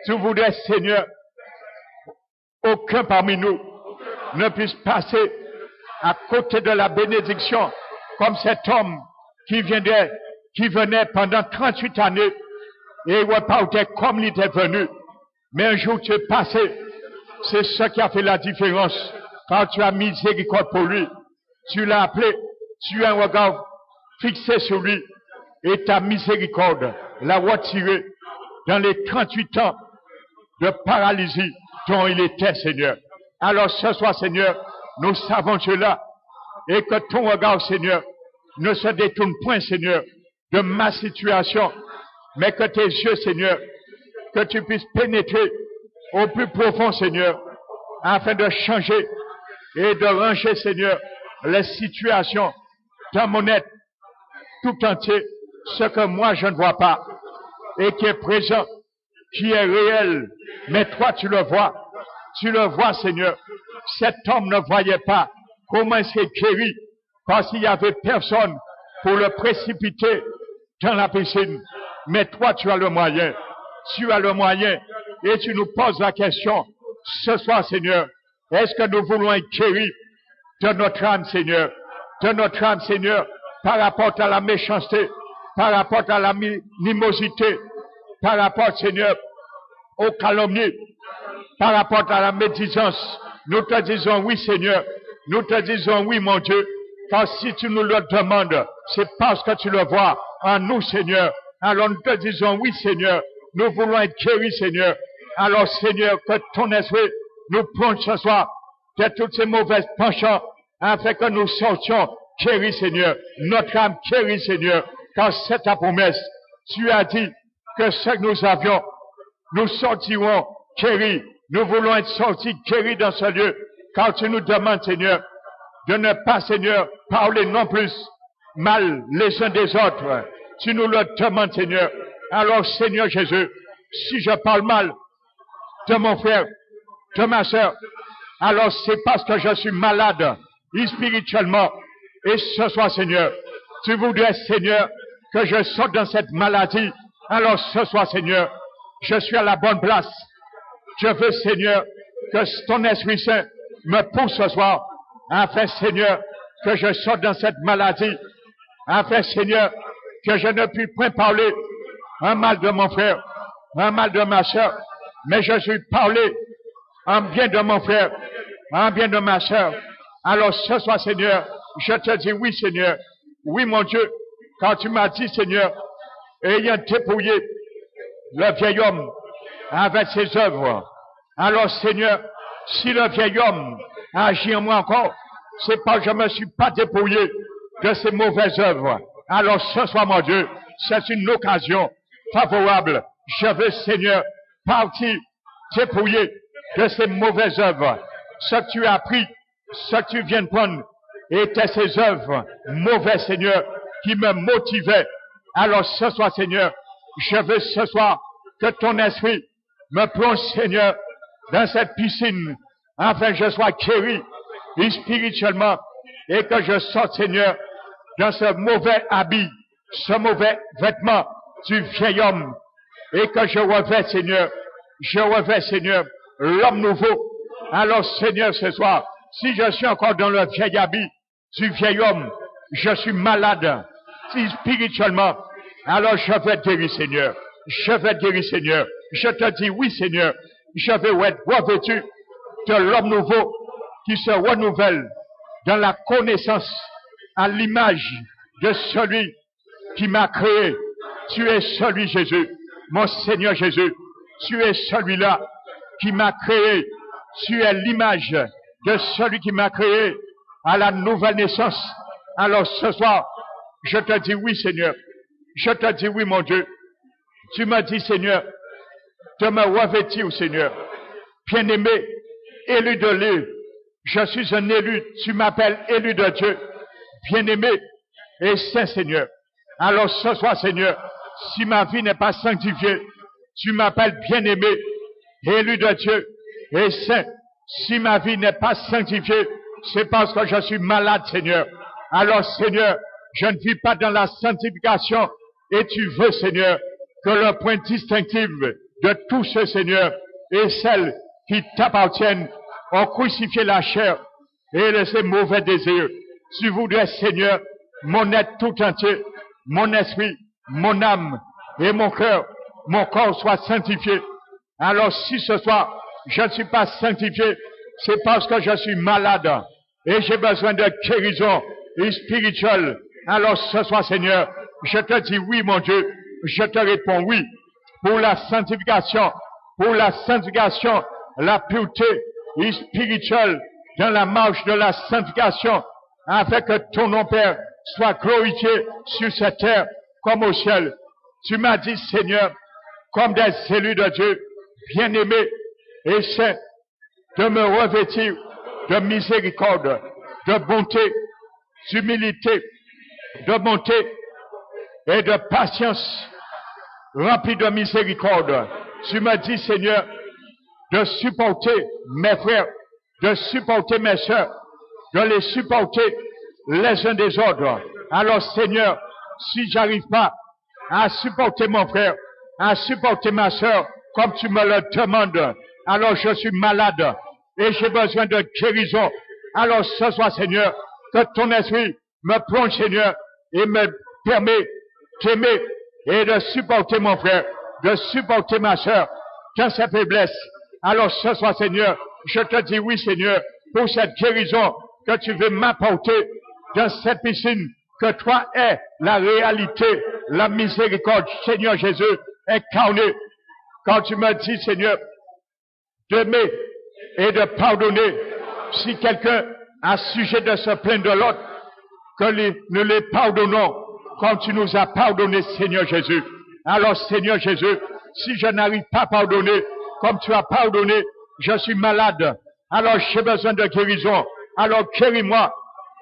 Tu voudrais, Seigneur, aucun parmi nous ne puisse passer à côté de la bénédiction, comme cet homme qui venait pendant 38 années et repartait comme il était venu. Mais un jour tu es passé C'est ça qui a fait la différence. Quand tu as miséricorde pour lui, tu l'as appelé, tu as un regard fixé sur lui, et ta miséricorde l'a retiré dans les 38 ans de paralysie dont il était, Seigneur. Alors ce soir, Seigneur, nous savons cela, et que ton regard, Seigneur, ne se détourne point, Seigneur, de ma situation, mais que tes yeux, Seigneur, que tu puisses pénétrer au plus profond, Seigneur, afin de changer et de ranger, Seigneur, les situations dans mon être tout entier, ce que moi je ne vois pas, et qui est présent, qui est réel, mais toi tu le vois, Seigneur. Cet homme ne voyait pas comment il s'est guéri, parce qu'il n'y avait personne pour le précipiter dans la piscine. Mais toi tu as le moyen, et tu nous poses la question, ce soir, Seigneur, est-ce que nous voulons être guéris de notre âme, Seigneur, par rapport à la méchanceté, par rapport à la mimosité, par rapport, Seigneur, aux calomnies, par rapport à la médisance. Nous te disons oui, Seigneur, nous te disons oui, mon Dieu, car si tu nous le demandes, c'est parce que tu le vois en nous, Seigneur. Alors nous te disons oui, Seigneur, nous voulons être guéris, Seigneur. Alors, Seigneur, que ton esprit nous plonge ce soir de toutes ces mauvaises penchants, afin que nous sortions guéris, Seigneur, notre âme guérie, Seigneur, car c'est ta promesse. Tu as dit que ce que nous avions, nous sortirons guéris. Nous voulons être sortis guéris dans ce lieu, car tu nous demandes, Seigneur, de ne pas, Seigneur, parler non plus mal les uns des autres. Tu nous le demandes, Seigneur. Alors, Seigneur Jésus, si je parle mal de mon frère, de ma sœur, alors c'est parce que je suis malade, spirituellement. Et ce soir, Seigneur, tu voudrais, Seigneur, que je sorte dans cette maladie. Alors ce soir, Seigneur, je suis à la bonne place. Je veux, Seigneur, que ton Esprit Saint me pousse ce soir, afin, Seigneur, que je sorte dans cette maladie, afin, Seigneur, que je ne puisse point parler un mal de mon frère, un mal de ma sœur, mais je suis parlé en bien de mon frère, en bien de ma sœur. Alors ce soir, Seigneur, je te dis oui, Seigneur, oui, mon Dieu, quand tu m'as dit, Seigneur, ayant dépouillé le vieil homme avec ses œuvres, alors, Seigneur, si le vieil homme agit en moi encore, c'est parce que je ne me suis pas dépouillé de ces mauvaises œuvres. Alors ce soir, mon Dieu, c'est une occasion favorable. Je veux, Seigneur, partir dépouiller de ces mauvaises œuvres. Ce que tu as pris, ce que tu viens de prendre, étaient ces œuvres mauvaises, Seigneur, qui me motivaient. Alors ce soir, Seigneur, je veux ce soir que ton esprit me plonge, Seigneur, dans cette piscine, afin que je sois guéri spirituellement et que je sorte, Seigneur, dans ce mauvais habit, ce mauvais vêtement du vieil homme, et que je revêt, Seigneur, l'homme nouveau. Alors, Seigneur, ce soir, si je suis encore dans le vieil habit du vieil homme, je suis malade, spirituellement, alors je vais être guéri, Seigneur. Je vais être guéri, Seigneur. Je te dis oui, Seigneur. Je vais être revêtu de l'homme nouveau qui se renouvelle dans la connaissance à l'image de celui qui m'a créé. Tu es celui, Jésus, mon Seigneur Jésus. Tu es celui-là qui m'a créé. Tu es l'image de celui qui m'a créé à la nouvelle naissance. Alors ce soir, je te dis oui, Seigneur. Je te dis oui, mon Dieu. Tu m'as dit, Seigneur, de me revêtir, Seigneur. Bien-aimé, élu de Dieu. Je suis un élu. Tu m'appelles élu de Dieu. Bien-aimé et saint, Seigneur. Alors ce soir, Seigneur, si ma vie n'est pas sanctifiée, tu m'appelles bien-aimé, élu de Dieu et saint. Si ma vie n'est pas sanctifiée, c'est parce que je suis malade, Seigneur. Alors, Seigneur, je ne vis pas dans la sanctification et tu veux, Seigneur, que le point distinctif de tous ceux, Seigneur, et celles qui t'appartiennent ont crucifié la chair et ces mauvais désirs. Tu voudrais, Seigneur, mon être tout entier, mon esprit, mon âme et mon cœur, mon corps soient sanctifiés. Alors si ce soir, je ne suis pas sanctifié, c'est parce que je suis malade et j'ai besoin de guérison spirituelle. Alors ce soir, Seigneur, je te dis oui, mon Dieu, je te réponds oui pour la sanctification, la pureté spirituelle dans la marche de la sanctification, afin que ton nom, Père, soit glorifié sur cette terre comme au ciel. Tu m'as dit, Seigneur, comme des élus de Dieu, bien-aimés et saints, de me revêtir de miséricorde, de bonté, d'humilité, de bonté et de patience, rempli de miséricorde. Tu m'as dit, Seigneur, de supporter mes frères, de supporter mes sœurs, de les supporter les uns des autres. Alors, Seigneur, si j'arrive pas à supporter mon frère, à supporter ma sœur, comme tu me le demandes, alors je suis malade et j'ai besoin de guérison. Alors, ce soir, Seigneur, que ton esprit me plonge, Seigneur, et me permet d'aimer et de supporter mon frère, de supporter ma sœur dans sa faiblesse. Alors, ce soir, Seigneur, je te dis oui, Seigneur, pour cette guérison que tu veux m'apporter dans cette piscine, que toi es la réalité, la miséricorde, Seigneur Jésus, incarné. Quand tu me dis, Seigneur, d'aimer et de pardonner, si quelqu'un a sujet de se plaindre de l'autre, que nous les pardonnons comme tu nous as pardonné, Seigneur Jésus. Alors, Seigneur Jésus, si je n'arrive pas à pardonner comme tu as pardonné, je suis malade. Alors, j'ai besoin de guérison. Alors, guéris-moi,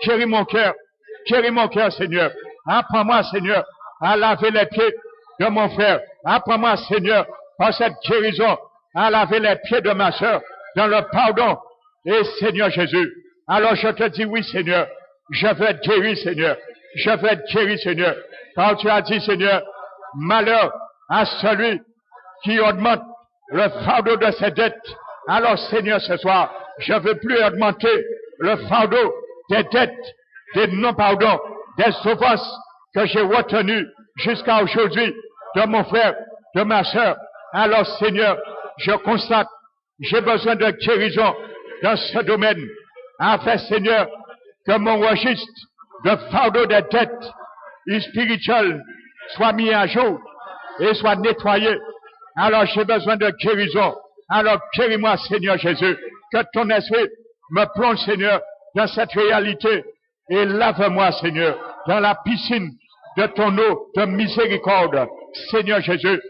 guéris mon cœur, Seigneur. Apprends-moi, Seigneur, à laver les pieds de mon frère. Apprends-moi, Seigneur, par cette guérison, à laver les pieds de ma sœur, dans le pardon. Et Seigneur Jésus, alors je te dis oui, Seigneur, je veux être guéri, Seigneur. Je veux être guéri, Seigneur. Quand tu as dit, Seigneur, malheur à celui qui augmente le fardeau de ses dettes. Alors, Seigneur, ce soir, je ne veux plus augmenter le fardeau des dettes, des non-pardons, des souffrances que j'ai retenues jusqu'à aujourd'hui de mon frère, de ma sœur. Alors, Seigneur, je constate, j'ai besoin de guérison dans ce domaine. Afin, Seigneur, que mon registre de fardeau des dettes spirituelles soit mis à jour et soit nettoyé. Alors, j'ai besoin de guérison. Alors, guéris-moi, Seigneur Jésus, que ton esprit me plonge, Seigneur, dans cette réalité et lave-moi, Seigneur, dans la piscine de ton eau de miséricorde, Seigneur Jésus.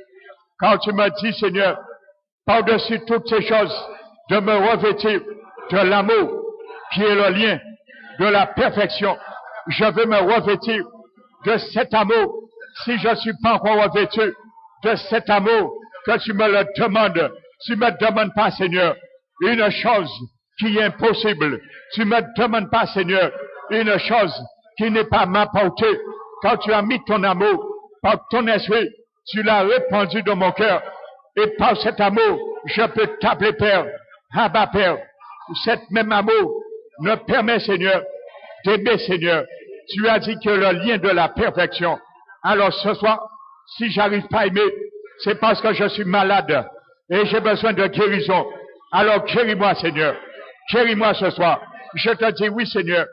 Quand tu me dis, Seigneur, par-dessus toutes ces choses, de me revêtir de l'amour qui est le lien de la perfection. Je veux me revêtir de cet amour, si je ne suis pas encore revêtu de cet amour que tu me le demandes. Tu ne me demandes pas, Seigneur, une chose qui est impossible. Tu ne me demandes pas, Seigneur, une chose qui n'est pas ma portée. Quand tu as mis ton amour par ton esprit, tu l'as répandu dans mon cœur. Et par cet amour, je peux t'appeler Père, Abba Père. Cet même amour me permet, Seigneur, d'aimer, Seigneur. Tu as dit que le lien de la perfection. Alors ce soir, si j'arrive pas à aimer, c'est parce que je suis malade et j'ai besoin de guérison. Alors guéris-moi, Seigneur. Guéris-moi ce soir. Je te dis oui, Seigneur.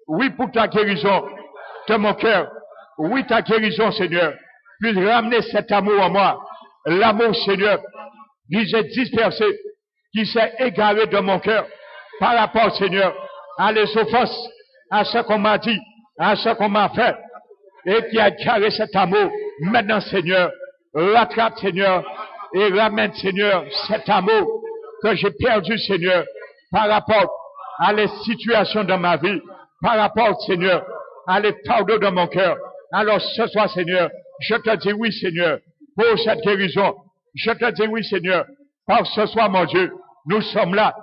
Oui pour ta guérison de mon cœur. Oui, ta guérison, Seigneur. Puis ramener cet amour en moi. L'amour, Seigneur, qui s'est dispersé, qui s'est égaré de mon cœur par rapport, Seigneur, à les offenses, à ce qu'on m'a dit, à ce qu'on m'a fait, et qui a égaré cet amour. Maintenant, Seigneur, rattrape, Seigneur, et ramène, Seigneur, cet amour que j'ai perdu, Seigneur, par rapport à les situations de ma vie, par rapport, Seigneur, à les fardeaux de mon cœur. Alors, ce soir, Seigneur, je te dis oui, Seigneur, pour cette guérison. Je te dis oui, Seigneur, parce que ce soir, mon Dieu, nous sommes là,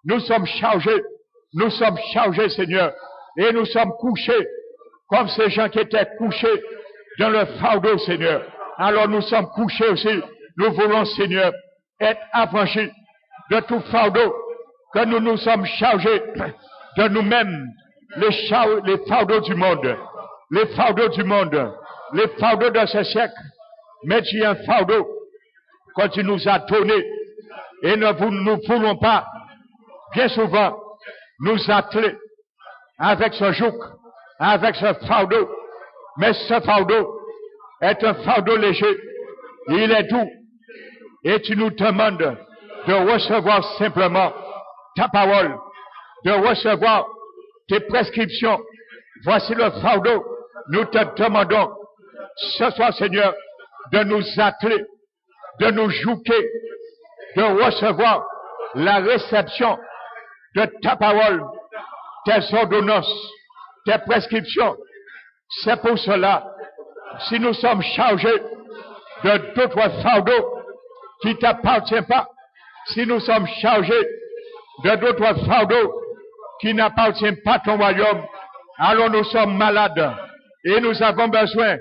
nous sommes chargés, Seigneur, et nous sommes couchés, comme ces gens qui étaient couchés dans le fardeau, Seigneur. Alors, nous sommes couchés aussi. Nous voulons, Seigneur, être affranchis de tout fardeau, que nous nous sommes chargés de nous-mêmes, les fardeaux du monde, les fardeaux de ce siècle. Mais tu es un fardeau que tu nous as donné Et nous ne voulons pas, bien souvent, nous atteler avec ce joug, avec ce fardeau. Mais ce fardeau est un fardeau léger. Il est doux. Et tu nous demandes de recevoir simplement ta parole, de recevoir tes prescriptions. Voici le fardeau. Nous te demandons ce soir, Seigneur, de nous atteler, de nous jouer, de recevoir la réception de ta parole, tes ordonnances, tes prescriptions. C'est pour cela, si nous sommes chargés de d'autres fardeaux qui ne t'appartiennent pas, si nous sommes chargés de d'autres fardeaux qui n'appartiennent pas à ton royaume, alors nous sommes malades et nous avons besoin,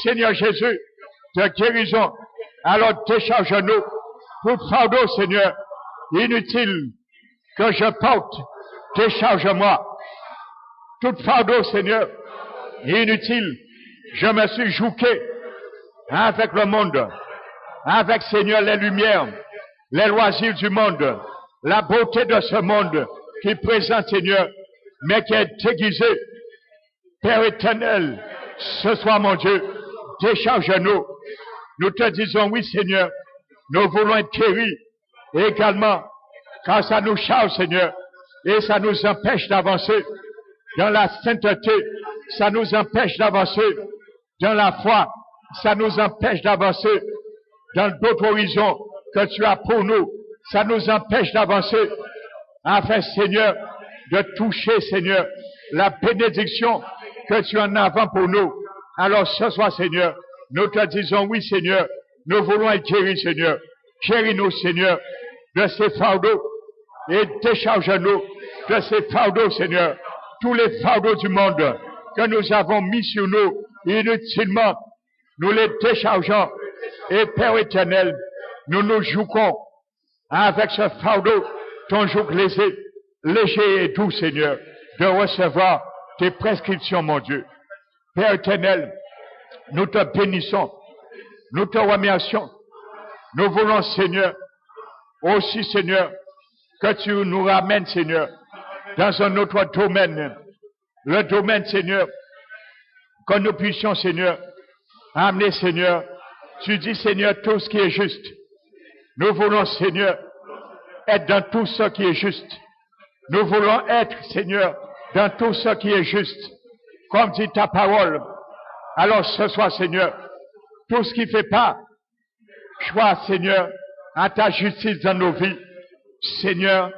Seigneur Jésus, de guérison. Alors décharge-nous tout fardeau, Seigneur, inutile que je porte, décharge-moi. Tout fardeau, Seigneur, inutile, je me suis joué avec le monde, avec, Seigneur, les lumières, les loisirs du monde, la beauté de ce monde qui présente, Seigneur, mais qui est déguisé. Père éternel, ce soir, mon Dieu, décharge-nous. Nous te disons, oui, Seigneur, nous voulons être guéris également, car ça nous charge, Seigneur, et ça nous empêche d'avancer dans la sainteté, ça nous empêche d'avancer dans la foi, ça nous empêche d'avancer dans d'autres horizons que tu as pour nous, ça nous empêche d'avancer afin, Seigneur, de toucher, Seigneur, la bénédiction que tu en as avant pour nous. Alors ce soir, Seigneur, nous te disons, oui, Seigneur, nous voulons être guéris, Seigneur. Guéris-nous, Seigneur, de ces fardeaux et décharge-nous de ces fardeaux, Seigneur. Tous les fardeaux du monde que nous avons mis sur nous inutilement, nous les déchargeons. Et Père éternel, nous nous jouons avec ce fardeau, ton joug léger et doux, Seigneur, de recevoir tes prescriptions, mon Dieu. Père éternel, nous te bénissons, nous te remercions. Nous voulons, Seigneur, aussi, Seigneur, que tu nous ramènes, Seigneur, dans un autre domaine. Le domaine, Seigneur, que nous puissions, Seigneur, amener, Seigneur. Tu dis, Seigneur, tout ce qui est juste. Nous voulons, Seigneur, être dans tout ce qui est juste. Nous voulons être, Seigneur, dans tout ce qui est juste. Comme dit ta parole. Alors ce soir, Seigneur, tout ce qui fait pas choix, Seigneur, à ta justice dans nos vies. Seigneur,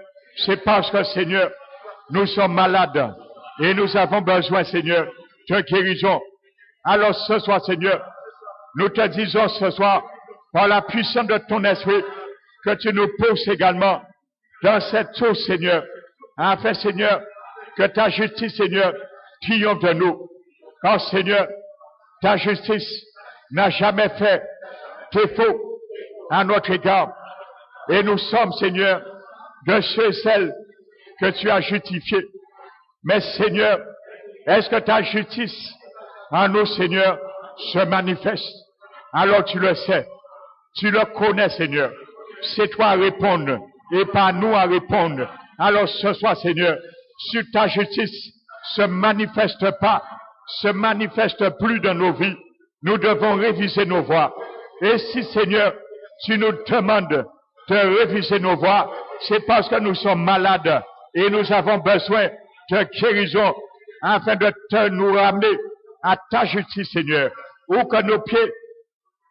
c'est parce que, Seigneur, nous sommes malades et nous avons besoin, Seigneur, de guérison. Alors ce soir, Seigneur, nous te disons ce soir, par la puissance de ton esprit, que tu nous pousses également dans cette source, Seigneur, afin, Seigneur, que ta justice, Seigneur, triomphe de nous. Car, Seigneur, ta justice n'a jamais fait défaut à notre égard. Et nous sommes, Seigneur, de ceux et celles que tu as justifiés. Mais, Seigneur, est-ce que ta justice en nous, Seigneur, se manifeste? Alors tu le sais. Tu le connais, Seigneur. C'est toi à répondre et pas nous à répondre. Alors ce soir, Seigneur, si ta justice se manifeste pas, se manifeste plus dans nos vies, nous devons réviser nos voies. Et si, Seigneur, tu nous demandes de réviser nos voies, c'est parce que nous sommes malades et nous avons besoin de guérison afin de nous ramener à ta justice, Seigneur, où que nos pieds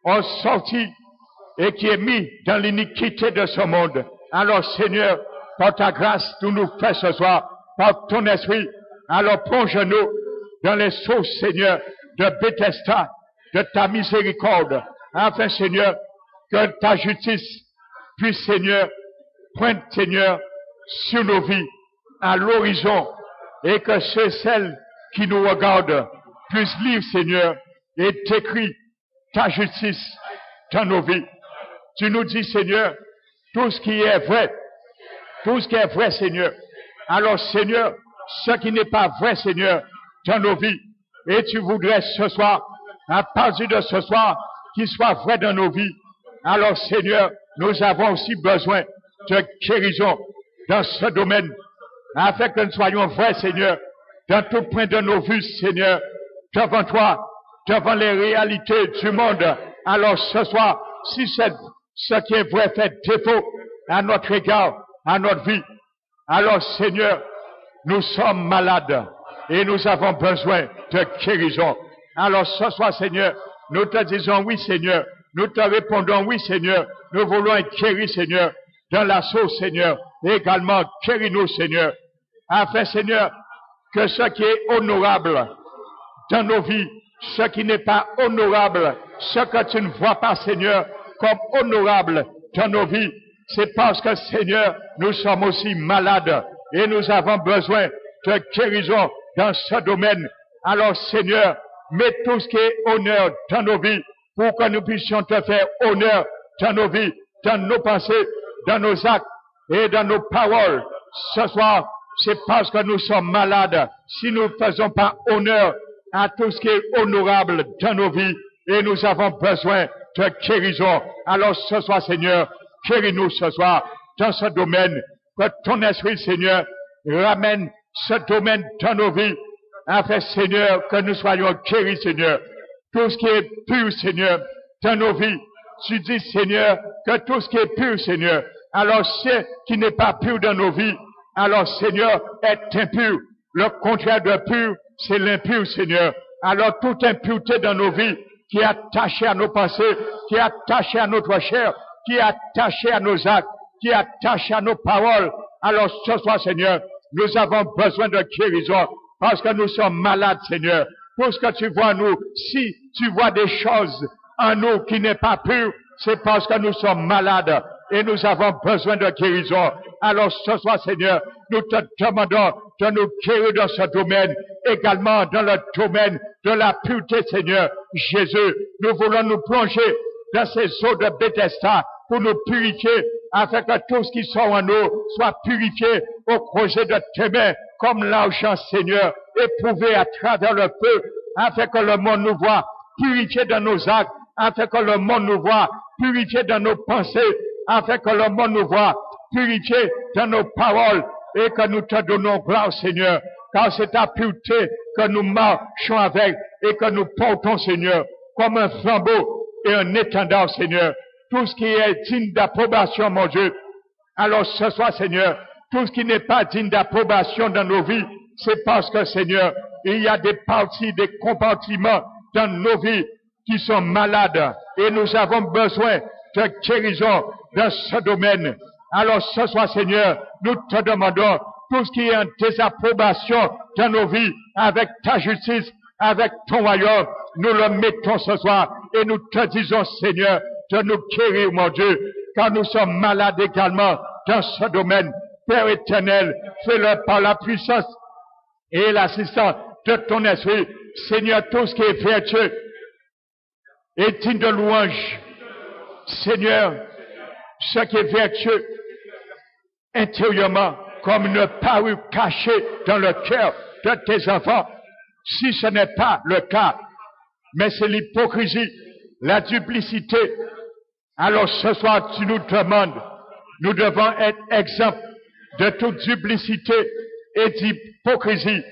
ont sorti et qui est mis dans l'iniquité de ce monde. Alors, Seigneur, par ta grâce, tu nous fais ce soir, par ton esprit, alors plonge-nous dans les sources, Seigneur, de Bethesda, de ta miséricorde, afin, Seigneur, que ta justice puisse, Seigneur, pointe, Seigneur, sur nos vies, à l'horizon, et que ceux, celles qui nous regardent puissent lire, Seigneur, et t'écrire ta justice dans nos vies. Tu nous dis, Seigneur, tout ce qui est vrai, Seigneur. Alors, Seigneur, ce qui n'est pas vrai, Seigneur, dans nos vies, et tu voudrais ce soir, à partir de ce soir, qu'il soit vrai dans nos vies. Alors, Seigneur, nous avons aussi besoin te guérisons dans ce domaine, afin que nous soyons vrais, Seigneur, dans tout point de nos vies, Seigneur, devant toi, devant les réalités du monde. Alors ce soir, si c'est ce qui est vrai fait défaut à notre égard, à notre vie, alors Seigneur, nous sommes malades et nous avons besoin de guérison. Alors ce soir, Seigneur, nous te disons oui, Seigneur. Nous te répondons oui, Seigneur. Nous voulons être guéris, Seigneur, dans la sauce, Seigneur. Et également, guéris-nous, Seigneur. Afin, Seigneur, que ce qui est honorable dans nos vies, ce qui n'est pas honorable, ce que tu ne vois pas, Seigneur, comme honorable dans nos vies, c'est parce que, Seigneur, nous sommes aussi malades et nous avons besoin de guérison dans ce domaine. Alors, Seigneur, mets tout ce qui est honneur dans nos vies pour que nous puissions te faire honneur dans nos vies, dans nos pensées, dans nos actes et dans nos paroles. Ce soir, c'est parce que nous sommes malades. Si nous ne faisons pas honneur à tout ce qui est honorable dans nos vies et nous avons besoin de guérison. Alors ce soir, Seigneur, guéris-nous ce soir dans ce domaine. Que ton esprit, Seigneur, ramène ce domaine dans nos vies. Afin, Seigneur, que nous soyons guéris, Seigneur. Tout ce qui est pur, Seigneur, dans nos vies. Tu dis, Seigneur, que tout ce qui est pur, Seigneur, alors ce qui n'est pas pur dans nos vies, alors, Seigneur, est impur. Le contraire de pur, c'est l'impur, Seigneur. Alors, toute impureté dans nos vies, qui est attachée à nos pensées, qui est attachée à notre chair, qui est attachée à nos actes, qui est attachée à nos paroles. Alors, ce soir, Seigneur, nous avons besoin de guérison, parce que nous sommes malades, Seigneur. Pour ce que tu vois nous, si tu vois des choses en nous qui n'est pas pure, c'est parce que nous sommes malades et nous avons besoin de guérison. Alors ce soir, Seigneur, nous te demandons de nous guérir dans ce domaine, également dans le domaine de la pureté, Seigneur. Jésus, nous voulons nous plonger dans ces eaux de Bethesda pour nous purifier, afin que tout ce qui sort en nous soit purifié au creuset de tes mains, comme l'argent, Seigneur, éprouvé à travers le feu, afin que le monde nous voit purifié dans nos actes, afin que le monde nous voit purifié dans nos pensées, afin que le monde nous voit purifié dans nos paroles, et que nous te donnons gloire, Seigneur, car c'est ta pureté que nous marchons avec et que nous portons, Seigneur, comme un flambeau et un étendard, Seigneur. Tout ce qui est digne d'approbation, mon Dieu. Alors ce soir, Seigneur, tout ce qui n'est pas digne d'approbation dans nos vies, c'est parce que, Seigneur, il y a des parties, des compartiments dans nos vies qui sont malades et nous avons besoin de guérison dans ce domaine. Alors ce soir, Seigneur, nous te demandons tout ce qui est en désapprobation dans nos vies avec ta justice, avec ton royaume, nous le mettons ce soir et nous te disons, Seigneur, de nous guérir, mon Dieu, car nous sommes malades également dans ce domaine. Père éternel, fais-le par la puissance et l'assistance de ton esprit. Seigneur, tout ce qui est vertueux et digne de louange. Seigneur, ce qui est vertueux intérieurement, comme une parure cachée dans le cœur de tes enfants, si ce n'est pas le cas, mais c'est l'hypocrisie, la duplicité, alors ce soir tu nous demandes, nous devons être exempts de toute duplicité et d'hypocrisie.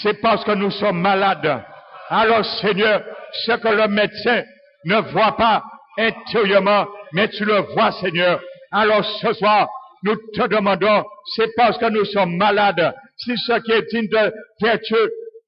C'est parce que nous sommes malades. Alors Seigneur, ce que le médecin ne voit pas intérieurement, mais tu le vois, Seigneur. Alors ce soir, nous te demandons, c'est parce que nous sommes malades. Si ce qui est digne de vertu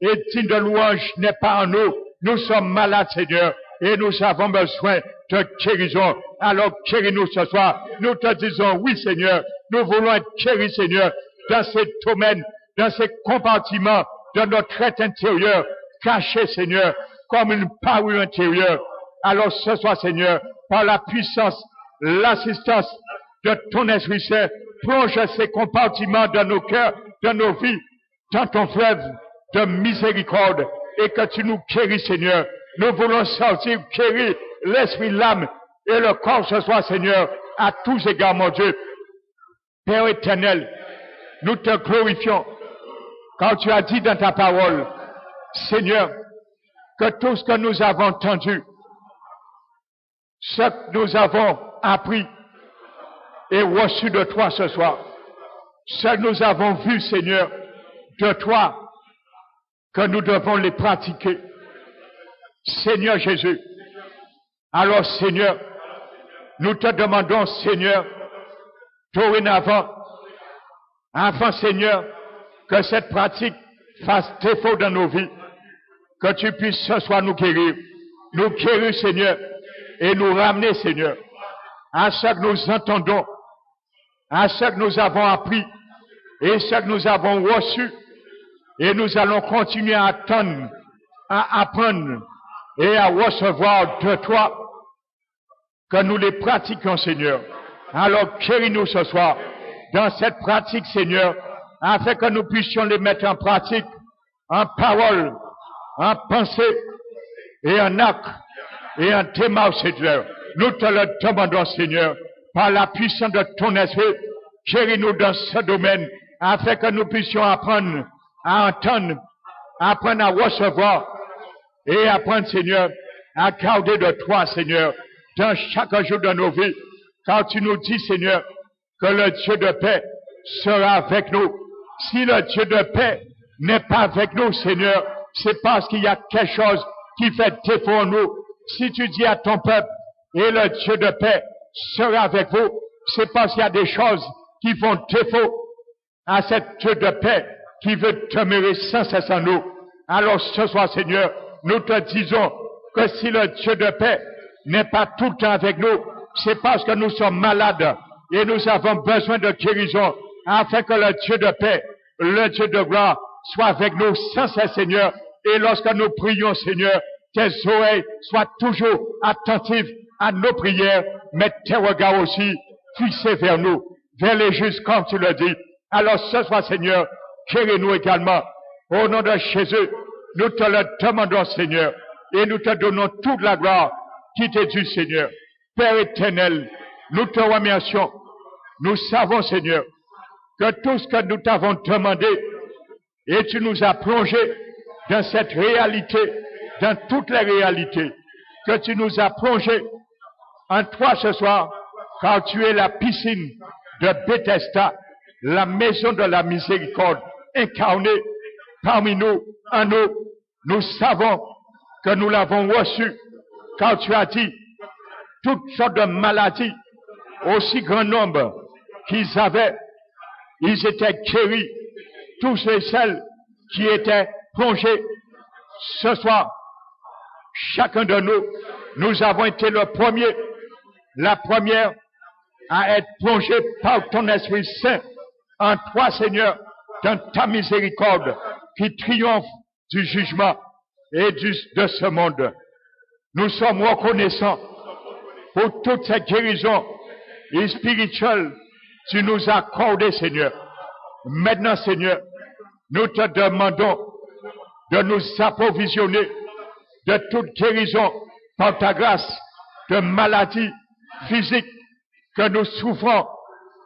et digne de louange n'est pas en nous, nous sommes malades, Seigneur, et nous avons besoin de guérison. Alors guéris-nous ce soir. Nous te disons, oui, Seigneur, nous voulons être guéris, Seigneur, dans ces domaines, dans ces compartiments de notre être intérieur, cachés, Seigneur, comme une parure intérieure. Alors ce soir, Seigneur, par la puissance, l'assistance de ton Esprit Saint, plonge ces compartiments dans nos cœurs, dans nos vies, dans ton fleuve de miséricorde, et que tu nous guéris, Seigneur. Nous voulons sortir, guérir l'esprit, l'âme et le corps ce soir, Seigneur, à tous égards, mon Dieu. Père éternel, nous te glorifions, quand tu as dit dans ta parole, Seigneur, que tout ce que nous avons entendu, ce que nous avons appris, et reçu de toi ce soir. Ce que nous avons vu, Seigneur, de toi, que nous devons les pratiquer. Seigneur Jésus. Alors, Seigneur, nous te demandons, Seigneur, dorénavant, afin, Seigneur, que cette pratique fasse défaut dans nos vies, que tu puisses ce soir nous guérir, Seigneur, et nous ramener, Seigneur, à ce que nous entendons, à ce que nous avons appris, et ce que nous avons reçu, et nous allons continuer à attendre, à apprendre, et à recevoir de toi, que nous les pratiquions, Seigneur. Alors, guéris-nous ce soir, dans cette pratique, Seigneur, afin que nous puissions les mettre en pratique, en parole, en pensée, et en acte, et en démarche, Seigneur. Nous te le demandons, Seigneur, par la puissance de ton esprit, guéris-nous dans ce domaine, afin que nous puissions apprendre à entendre, apprendre à recevoir, et apprendre, Seigneur, à garder de toi, Seigneur, dans chaque jour de nos vies. Car tu nous dis, Seigneur, que le Dieu de paix sera avec nous. Si le Dieu de paix n'est pas avec nous, Seigneur, c'est parce qu'il y a quelque chose qui fait défaut en nous. Si tu dis à ton peuple, et le Dieu de paix sera avec vous, c'est parce qu'il y a des choses qui font défaut à cette Dieu de paix qui veut demeurer sans cesse en nous. Alors ce soir, Seigneur, nous te disons que si le Dieu de paix n'est pas tout le temps avec nous, c'est parce que nous sommes malades et nous avons besoin de guérison afin que le Dieu de paix, le Dieu de gloire, soit avec nous sans cesse, Seigneur. Et lorsque nous prions, Seigneur, tes oreilles soient toujours attentives à nos prières, mais tes regards aussi fixés vers nous, vers les justes, comme tu le dis. Alors ce soir, Seigneur, guéris-nous également. Au nom de Jésus, nous te le demandons, Seigneur, et nous te donnons toute la gloire qui t'est due, Seigneur. Père éternel, nous te remercions. Nous savons, Seigneur, que tout ce que nous t'avons demandé, et tu nous as plongés dans cette réalité, dans toutes les réalités, que tu nous as plongés en toi ce soir, car tu es la piscine de Bethesda, la maison de la miséricorde, incarnée parmi nous, en nous. Nous savons que nous l'avons reçu, car tu as dit toutes sortes de maladies, aussi grand nombre qu'ils avaient, ils étaient guéris, tous ceux et celles qui étaient plongés. Ce soir, chacun de nous, nous avons été le premier, la première à être plongé par ton Esprit Saint en toi, Seigneur, dans ta miséricorde qui triomphe du jugement et de ce monde. Nous sommes reconnaissants pour toutes ces guérisons spirituelles que tu nous as accordées, Seigneur. Maintenant, Seigneur, nous te demandons de nous approvisionner de toute guérison par ta grâce de maladies physiques que nous souffrons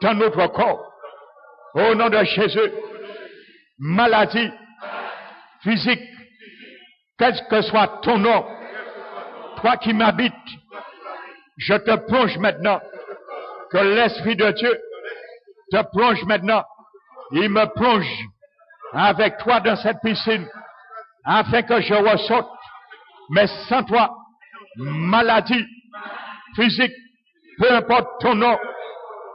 dans notre corps. Au nom de Jésus, maladie physique, quel que soit ton nom, toi qui m'habites, je te plonge maintenant, que l'Esprit de Dieu te plonge maintenant, il me plonge avec toi dans cette piscine, afin que je ressorte, mais sans toi, maladie physique, peu importe ton nom,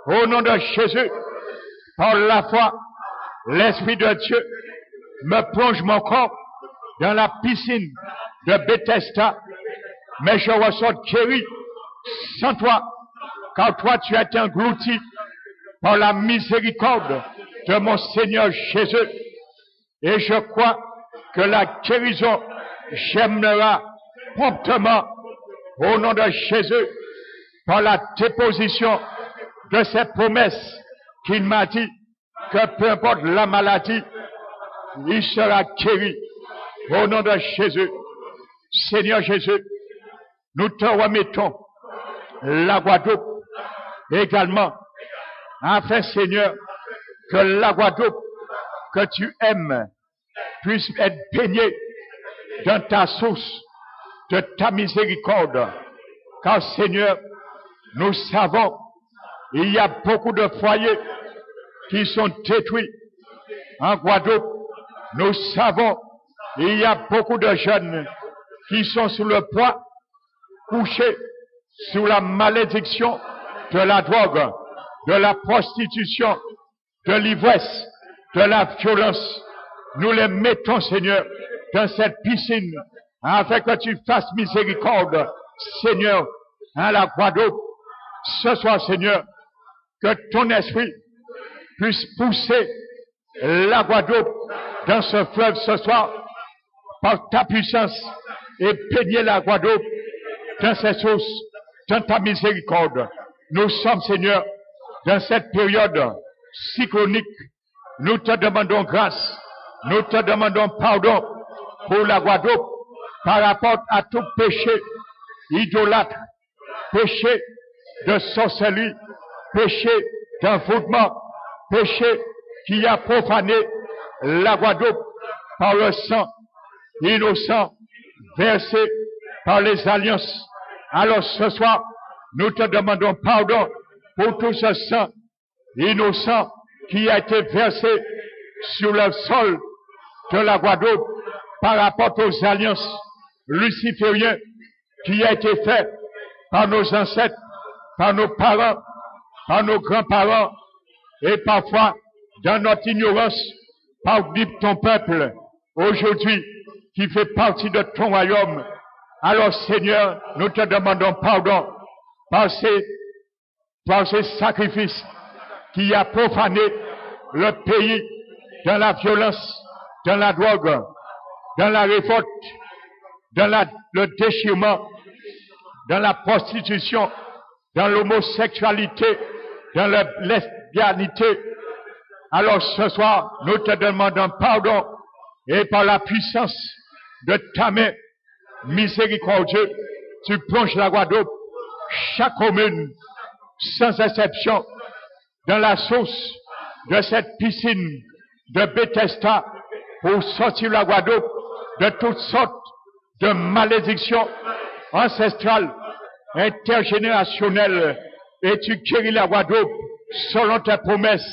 au nom de Jésus, par la foi, l'Esprit de Dieu me plonge mon corps dans la piscine de Bethesda, mais je ressors guéri sans toi, car toi tu as été englouti par la miséricorde de mon Seigneur Jésus, et je crois que la guérison germera promptement au nom de Jésus par la déposition de cette promesse qu'il m'a dit que peu importe la maladie, il sera guéri au nom de Jésus. Seigneur Jésus, nous te remettons la Guadeloupe également, afin, Seigneur, que la Guadeloupe que tu aimes puisse être baignée dans ta source de ta miséricorde. Car, Seigneur, nous savons Il y a beaucoup de foyers qui sont détruits en Guadeloupe. Nous savons, il y a beaucoup de jeunes qui sont sous le poids, couchés sous la malédiction de la drogue, de la prostitution, de l'ivresse, de la violence. Nous les mettons, Seigneur, dans cette piscine, afin que tu fasses miséricorde, Seigneur, à la Guadeloupe. Ce soir, Seigneur, que ton esprit puisse pousser la Guadeloupe dans ce fleuve ce soir, par ta puissance, et baigner la Guadeloupe dans ces sources, dans ta miséricorde. Nous sommes, Seigneur, dans cette période cyclonique. Nous te demandons grâce, nous te demandons pardon pour la Guadeloupe par rapport à tout péché idolâtre, péché de sorcellerie, péché d'envoûtement, péché qui a profané la Guadeloupe par le sang innocent versé par les alliances. Alors ce soir, nous te demandons pardon pour tout ce sang innocent qui a été versé sur le sol de la Guadeloupe par rapport aux alliances lucifériennes qui a été fait par nos ancêtres, par nos parents, par nos grands-parents, et parfois, dans notre ignorance, par ton peuple, aujourd'hui, qui fait partie de ton royaume. Alors, Seigneur, nous te demandons pardon par ces sacrifices qui a profané le pays dans la violence, dans la drogue, dans la révolte, dans le déchirement, dans la prostitution, dans l'homosexualité, dans la lesbianité. Alors ce soir, nous te demandons pardon et par la puissance de ta main miséricordieuse, tu plonges la Guadeloupe, chaque commune, sans exception, dans la source de cette piscine de Bethesda pour sortir la Guadeloupe de toutes sortes de malédictions ancestrales, intergénérationnelles, et tu guéris la Guadeloupe selon tes promesses,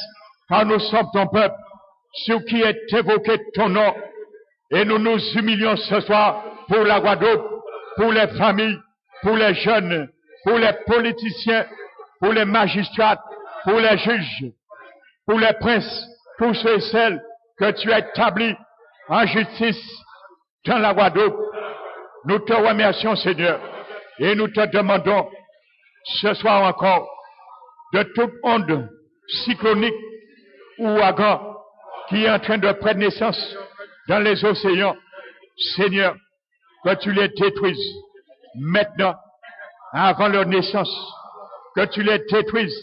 car nous sommes ton peuple, sur qui est évoqué ton nom, et nous nous humilions ce soir pour la Guadeloupe, pour les familles, pour les jeunes, pour les politiciens, pour les magistrats, pour les juges, pour les princes, tous ceux et celles que tu as établis en justice dans la Guadeloupe. Nous te remercions, Seigneur, et nous te demandons ce soir encore de toute onde cyclonique ou ouragan qui est en train de prendre naissance dans les océans, Seigneur, que tu les détruises maintenant, avant leur naissance, que tu les détruises,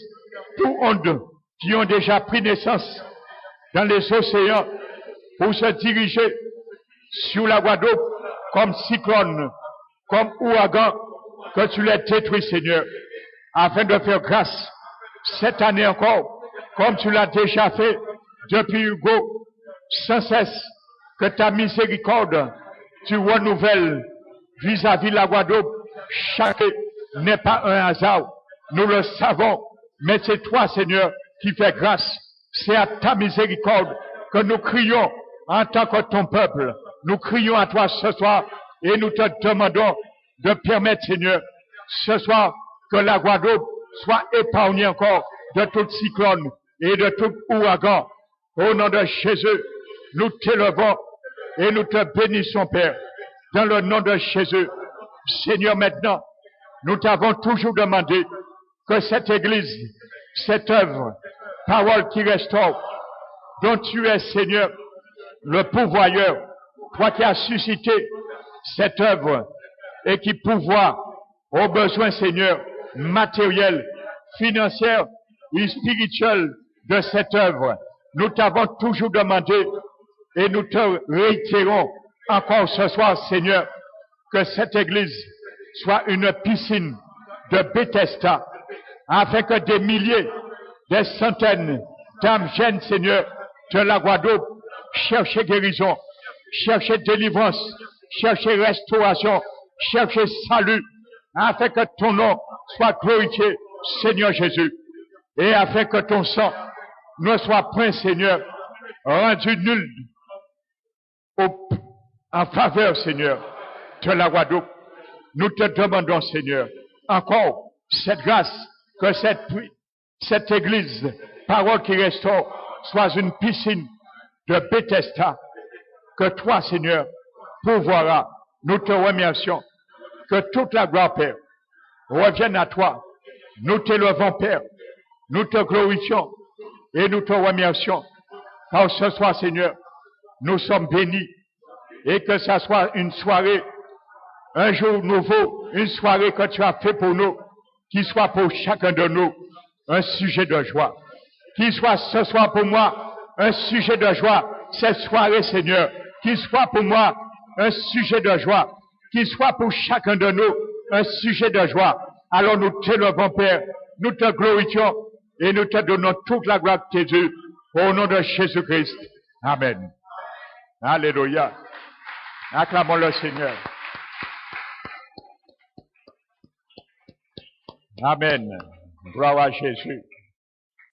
toutes ondes qui ont déjà pris naissance dans les océans pour se diriger sur la Guadeloupe comme cyclone, comme ouragan, que tu les détruises, Seigneur, afin de faire grâce cette année encore, comme tu l'as déjà fait depuis Hugo, sans cesse, que ta miséricorde, tu renouvelles vis-à-vis la Guadeloupe. Chaque n'est pas un hasard, nous le savons, mais c'est toi, Seigneur, qui fais grâce. C'est à ta miséricorde que nous crions en tant que ton peuple. Nous crions à toi ce soir et nous te demandons de permettre, Seigneur, ce soir, que la Guadeloupe soit épargnée encore de tout cyclone et de tout ouragan. Au nom de Jésus, nous t'élevons et nous te bénissons, Père, dans le nom de Jésus. Seigneur, maintenant, nous t'avons toujours demandé que cette Église, cette œuvre, parole qui restaure, dont tu es, Seigneur, le pourvoyeur, toi qui as suscité cette œuvre et qui pourvoit aux besoins, Seigneur, matériels, financiers et spirituels de cette œuvre. Nous t'avons toujours demandé et nous te réitérons encore ce soir, Seigneur, que cette Église soit une piscine de Bethesda, afin que des milliers, des centaines d'âmes viennent, Seigneur, de la Guadeloupe, chercher guérison, chercher délivrance, chercher restauration, chercher salut, afin que ton nom soit glorifié, Seigneur Jésus. et afin que ton sang ne soit point, Seigneur, rendu nul en faveur, Seigneur, de la Guadeloupe. Nous te demandons, Seigneur, encore cette grâce, que cette église, parole qui restaure, soit une piscine de Bethesda, que toi, Seigneur, pourvoiras. Nous te remercions. Que toute la gloire, Père, revienne à toi. Nous t'élevons, Père. Nous te glorifions et nous te remercions. Car ce soir, Seigneur, nous sommes bénis. Et que ça soit une soirée, un jour nouveau, une soirée que tu as fait pour nous, qui soit pour chacun de nous un sujet de joie. Qui soit ce soir pour moi un sujet de joie. Cette soirée, Seigneur, qui soit pour moi un sujet de joie. Qui soit pour chacun de nous un sujet de joie. Alors nous t'élevons, Père, nous te glorifions et nous te donnons toute la gloire de Jésus au nom de Jésus-Christ. Amen. Alléluia. Acclamons le Seigneur. Amen. Gloire à Jésus.